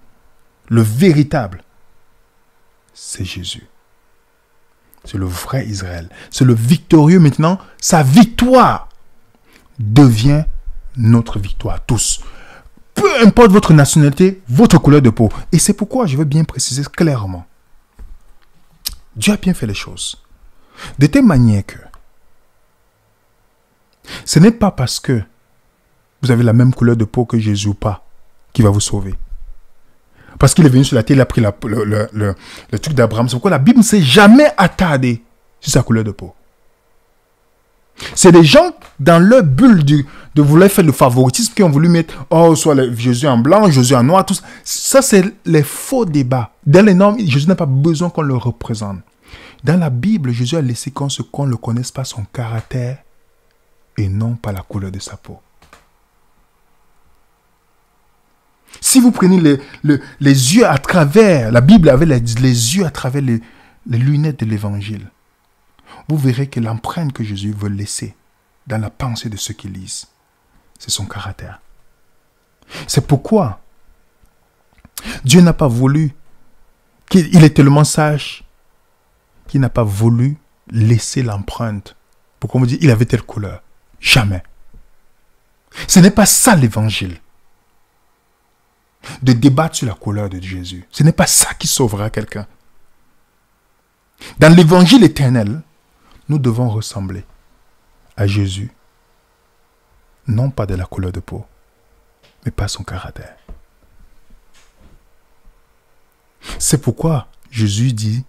le véritable, c'est Jésus. C'est le vrai Israël. C'est le victorieux maintenant. Sa victoire devient notre victoire, tous. Peu importe votre nationalité, votre couleur de peau. Et c'est pourquoi je veux bien préciser clairement. Dieu a bien fait les choses. De telle manière que ce n'est pas parce que vous avez la même couleur de peau que Jésus ou pas qui va vous sauver. Parce qu'il est venu sur la terre, il a pris le truc d'Abraham. C'est pourquoi la Bible ne s'est jamais attardée sur sa couleur de peau. C'est des gens dans leur bulle de vouloir faire le favoritisme qui ont voulu mettre soit Jésus en blanc, Jésus en noir, tout ça. Ça, c'est les faux débats. Dans les normes, Jésus n'a pas besoin qu'on le représente. Dans la Bible, Jésus a laissé qu'on le connaisse par son caractère et non par la couleur de sa peau. Si vous prenez les yeux à travers, la Bible avait les yeux à travers les lunettes de l'évangile, vous verrez que l'empreinte que Jésus veut laisser dans la pensée de ceux qui lisent, c'est son caractère. C'est pourquoi Dieu n'a pas voulu, qu'il est tellement sage, qu'il n'a pas voulu laisser l'empreinte. Pourquoi on me dit il avait telle couleur? Jamais. Ce n'est pas ça l'évangile. De débattre sur la couleur de Jésus. Ce n'est pas ça qui sauvera quelqu'un. Dans l'évangile éternel, nous devons ressembler à Jésus, non pas de la couleur de peau, mais par son caractère. C'est pourquoi Jésus dit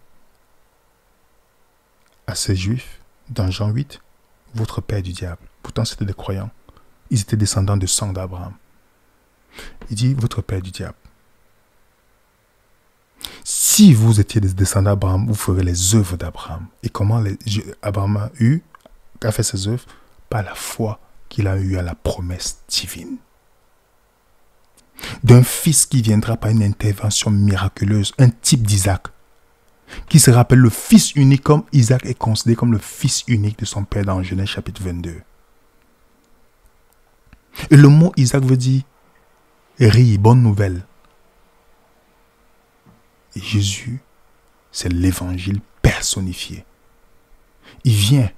à ces Juifs, dans Jean 8, votre père est du diable. Pourtant, c'était des croyants. Ils étaient descendants de sang d'Abraham. Il dit, votre père est du diable. Si vous étiez des descendants d'Abraham, vous ferez les œuvres d'Abraham. Et comment Abraham a fait ses œuvres? Par la foi qu'il a eue à la promesse divine. D'un fils qui viendra par une intervention miraculeuse, un type d'Isaac, qui se rappelle le fils unique, comme Isaac est considéré comme le fils unique de son père dans Genèse chapitre 22. Et le mot Isaac veut dire rire, bonne nouvelle. Et Jésus c'est l'évangile personnifié. Il vient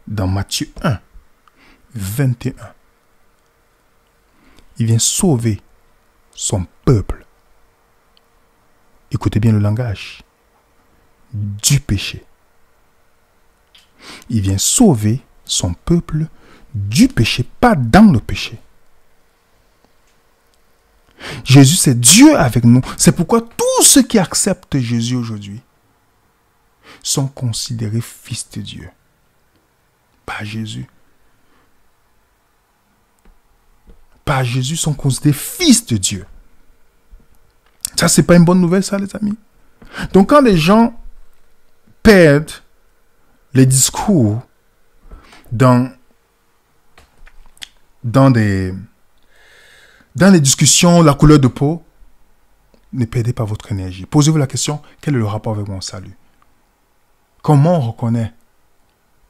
dans Matthieu 1, 21. Il vient sauver son peuple. Écoutez bien le langage. Du péché. Il vient sauver son peuple du péché, pas dans le péché. Jésus, c'est Dieu avec nous. C'est pourquoi tous ceux qui acceptent Jésus aujourd'hui sont considérés fils de Dieu. Pas Jésus. Pas Jésus, sont considérés fils de Dieu. Ça, c'est pas une bonne nouvelle, ça, les amis. Donc, quand les gens perdent les discours dans les discussions, la couleur de peau, ne perdez pas votre énergie. Posez-vous la question, quel est le rapport avec mon salut? Comment on reconnaît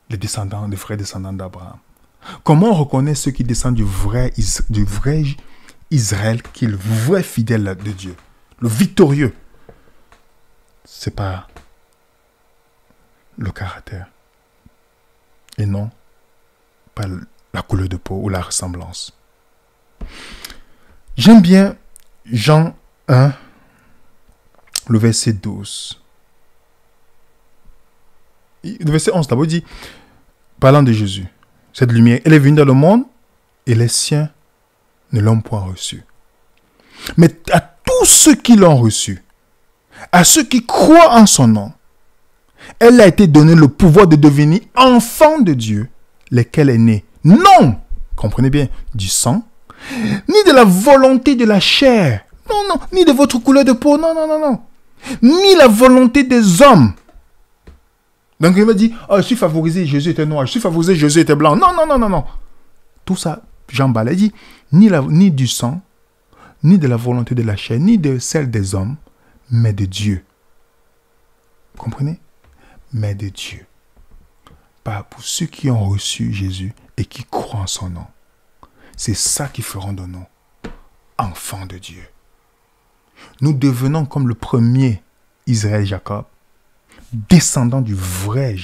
les descendants, les vrais descendants d'Abraham? Comment on reconnaît ceux qui descendent du vrai Israël, qui est le vrai fidèle de Dieu, le victorieux? C'est pas le caractère. Et non, pas la couleur de peau ou la ressemblance. J'aime bien Jean 1, le verset 12. Le verset 11 d'abord dit, parlant de Jésus, cette lumière, elle est venue dans le monde et les siens ne l'ont point reçue. Mais à tous ceux qui l'ont reçue, à ceux qui croient en son nom, elle a été donné le pouvoir de devenir enfant de Dieu, lesquels est né, non, comprenez bien, du sang, ni de la volonté de la chair, non, ni de votre couleur de peau, non, ni la volonté des hommes. Donc il me dit, oh, je suis favorisé, Jésus était noir, je suis favorisé, Jésus était blanc. Non. Tout ça, Jean Ballet dit, ni du sang, ni de la volonté de la chair, ni de celle des hommes, mais de Dieu. Vous comprenez? Mais de Dieu. Pas pour ceux qui ont reçu Jésus et qui croient en son nom. C'est ça qui feront de nous enfants de Dieu. Nous devenons comme le premier Israël Jacob, descendant du vrai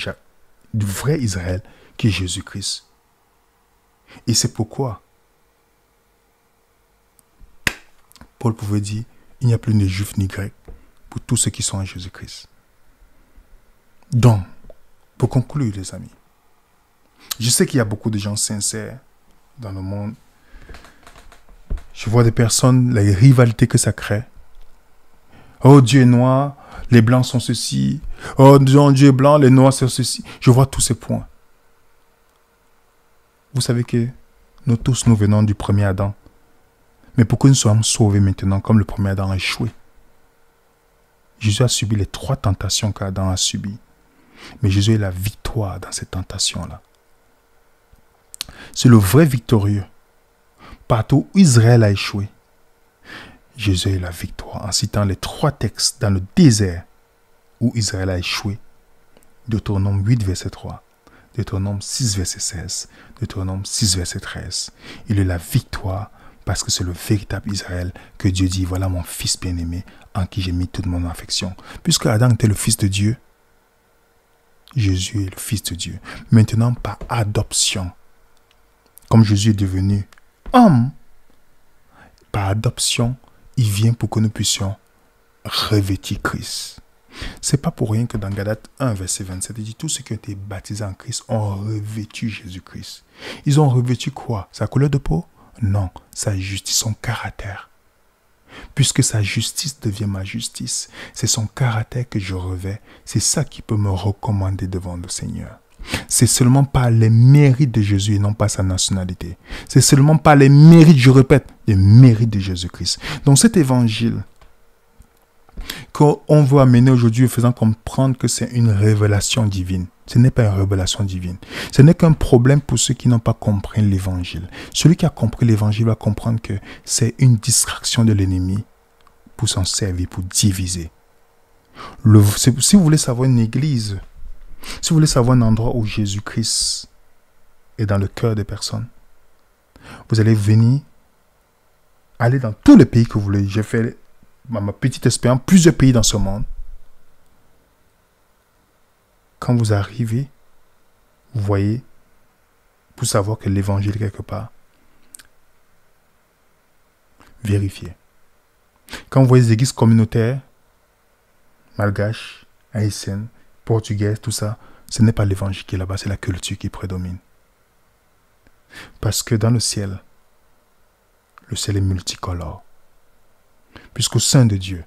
Israël qui est Jésus-Christ. Et c'est pourquoi Paul pouvait dire, il n'y a plus ni juif ni grec pour tous ceux qui sont en Jésus-Christ. Donc, pour conclure les amis, je sais qu'il y a beaucoup de gens sincères dans le monde. Je vois des personnes, les rivalités que ça crée. Oh, Dieu est noir, les blancs sont ceci. Oh, Dieu est blanc, les noirs sont ceci. Je vois tous ces points. Vous savez que nous tous, nous venons du premier Adam. Mais pour que nous soyons sauvés maintenant, comme le premier Adam a échoué. Jésus a subi les 3 tentations qu'Adam a subies. Mais Jésus est la victoire dans ces tentations-là. C'est le vrai victorieux. Partout où Israël a échoué, Jésus est la victoire. En citant les 3 textes dans le désert où Israël a échoué. Deutéronome 8, verset 3. Deutéronome 6, verset 16. Deutéronome 6, verset 13. Il est la victoire parce que c'est le véritable Israël que Dieu dit, voilà mon fils bien-aimé en qui j'ai mis toute mon affection. Puisque Adam était le fils de Dieu, Jésus est le fils de Dieu. Maintenant, par adoption, comme Jésus est devenu homme, par adoption, il vient pour que nous puissions revêtir Christ. C'est pas pour rien que dans Galates 1, verset 27, il dit, tous ceux qui ont été baptisés en Christ ont revêtu Jésus-Christ. Ils ont revêtu quoi? Sa couleur de peau? Non, sa justice, son caractère. Puisque sa justice devient ma justice, c'est son caractère que je revais. C'est ça qui peut me recommander devant le Seigneur. C'est seulement par les mérites de Jésus et non pas sa nationalité. C'est seulement par les mérites, je répète, les mérites de Jésus-Christ. Donc cet évangile qu'on veut amener aujourd'hui en faisant comprendre que c'est une révélation divine. Ce n'est pas une révélation divine. Ce n'est qu'un problème pour ceux qui n'ont pas compris l'évangile. Celui qui a compris l'évangile va comprendre que c'est une distraction de l'ennemi pour s'en servir, pour diviser. Si vous voulez savoir une église, si vous voulez savoir un endroit où Jésus-Christ est dans le cœur des personnes, vous allez venir, aller dans tous les pays que vous voulez. J'ai fait ma petite expérience, plusieurs pays dans ce monde. quand vous arrivez, vous voyez, pour savoir que l'évangile quelque part, vérifiez. Quand vous voyez les églises communautaires, malgaches, haïtiennes, portugaises, tout ça, ce n'est pas l'évangile qui est là-bas, c'est la culture qui prédomine. Parce que dans le ciel est multicolore. Puisqu'au sein de Dieu,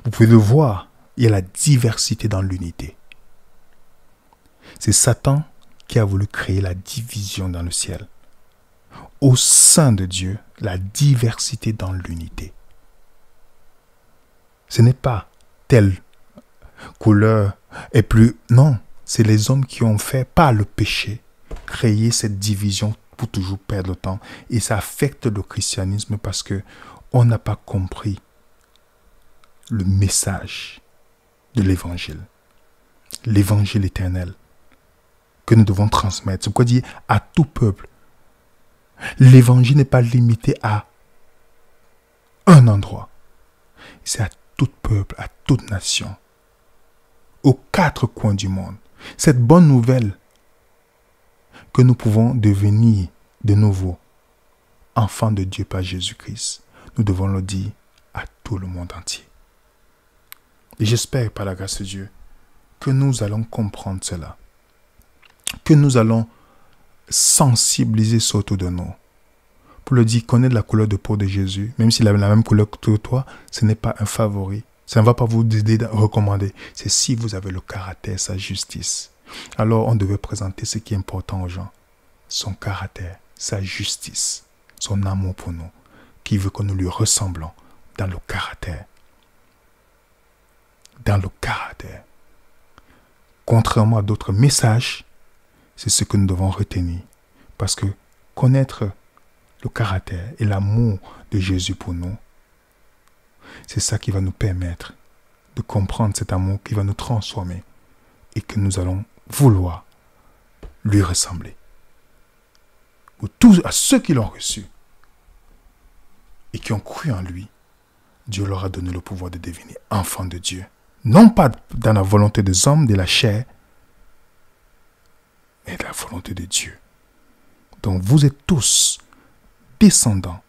vous pouvez le voir, il y a la diversité dans l'unité. C'est Satan qui a voulu créer la division dans le ciel. Au sein de Dieu, la diversité dans l'unité. Ce n'est pas telle couleur et plus... Non, c'est les hommes qui ont fait, par le péché, créer cette division pour toujours perdre le temps. Et ça affecte le christianisme parce que on n'a pas compris le message de l'évangile. L'évangile éternel que nous devons transmettre. C'est pourquoi dire à tout peuple. L'évangile n'est pas limité à un endroit. C'est à tout peuple, à toute nation. Aux quatre coins du monde. Cette bonne nouvelle que nous pouvons devenir de nouveau enfants de Dieu par Jésus-Christ. Nous devons le dire à tout le monde entier. Et j'espère par la grâce de Dieu que nous allons comprendre cela. Que nous allons sensibiliser ça autour de nous. Pour le dire, connaître la couleur de peau de Jésus, même s'il a la même couleur que toi, ce n'est pas un favori. Ça ne va pas vous aider à recommander. C'est si vous avez le caractère, sa justice. Alors on devait présenter ce qui est important aux gens. Son caractère, sa justice, son amour pour nous, qui veut que nous lui ressemblons dans le caractère. Dans le caractère. Contrairement à d'autres messages, c'est ce que nous devons retenir. Parce que connaître le caractère et l'amour de Jésus pour nous, c'est ça qui va nous permettre de comprendre cet amour qui va nous transformer et que nous allons vouloir lui ressembler. Pour tous, à ceux qui l'ont reçu et qui ont cru en lui, Dieu leur a donné le pouvoir de devenir enfants de Dieu. Non pas dans la volonté des hommes, de la chair, mais de la volonté de Dieu. Donc vous êtes tous descendants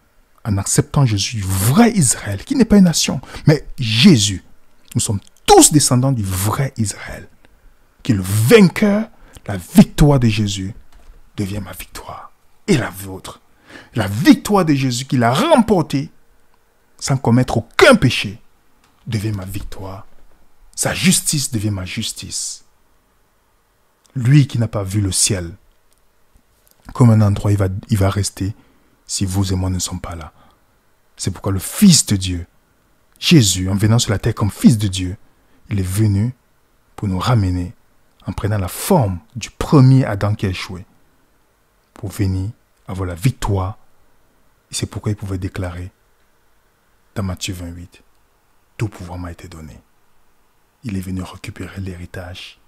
en acceptant Jésus, du vrai Israël, qui n'est pas une nation, mais Jésus. Nous sommes tous descendants du vrai Israël. Qui est le vainqueur, la victoire de Jésus devient ma victoire et la vôtre. La victoire de Jésus qu'il a remportée sans commettre aucun péché devient ma victoire. Sa justice devient ma justice. Lui qui n'a pas vu le ciel comme un endroit, il va rester si vous et moi ne sommes pas là. C'est pourquoi le Fils de Dieu, Jésus, en venant sur la terre comme Fils de Dieu, il est venu pour nous ramener en prenant la forme du premier Adam qui a échoué, pour venir avoir la victoire. Et c'est pourquoi il pouvait déclarer dans Matthieu 28, tout pouvoir m'a été donné. Il est venu récupérer l'héritage.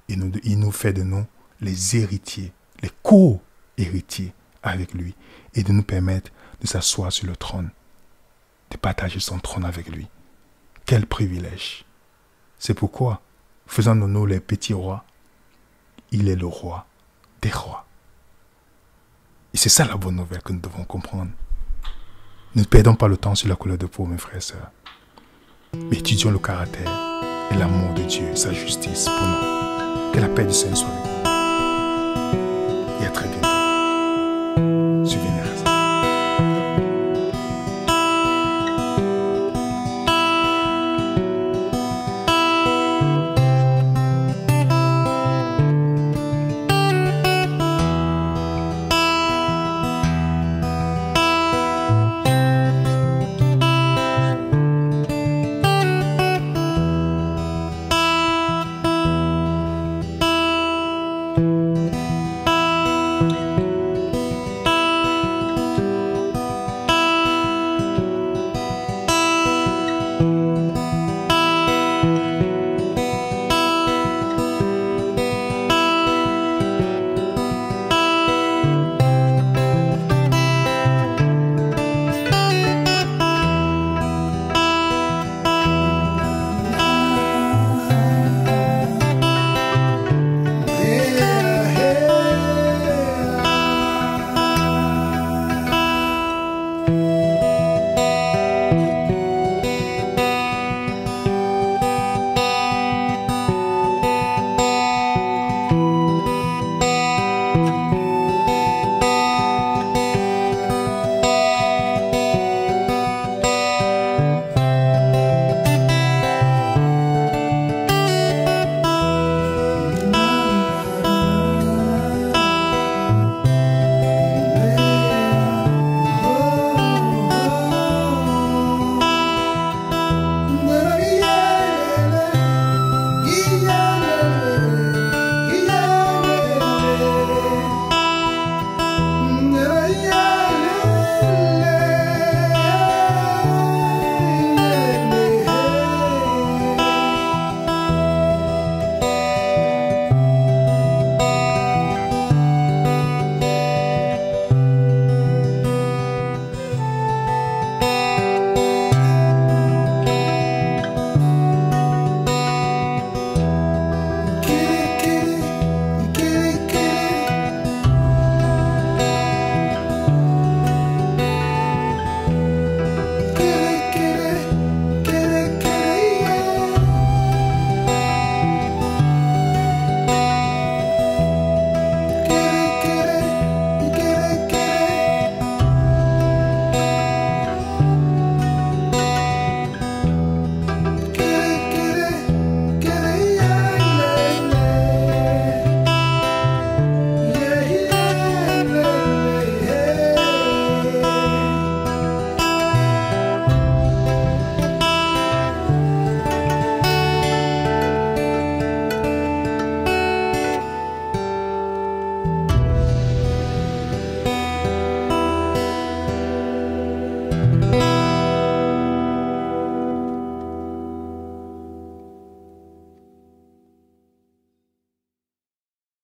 Et il nous fait de nous les héritiers, les co-héritiers avec lui. Et de nous permettre de s'asseoir sur le trône, de partager son trône avec lui. Quel privilège! C'est pourquoi, faisant de nous les petits rois, il est le roi des rois. Et c'est ça la bonne nouvelle que nous devons comprendre. Ne perdons pas le temps sur la couleur de peau, mes frères et sœurs. Mais étudions le caractère et l'amour de Dieu, sa justice pour nous. Que la paix du Seigneur soit avec nous. Et à très bientôt.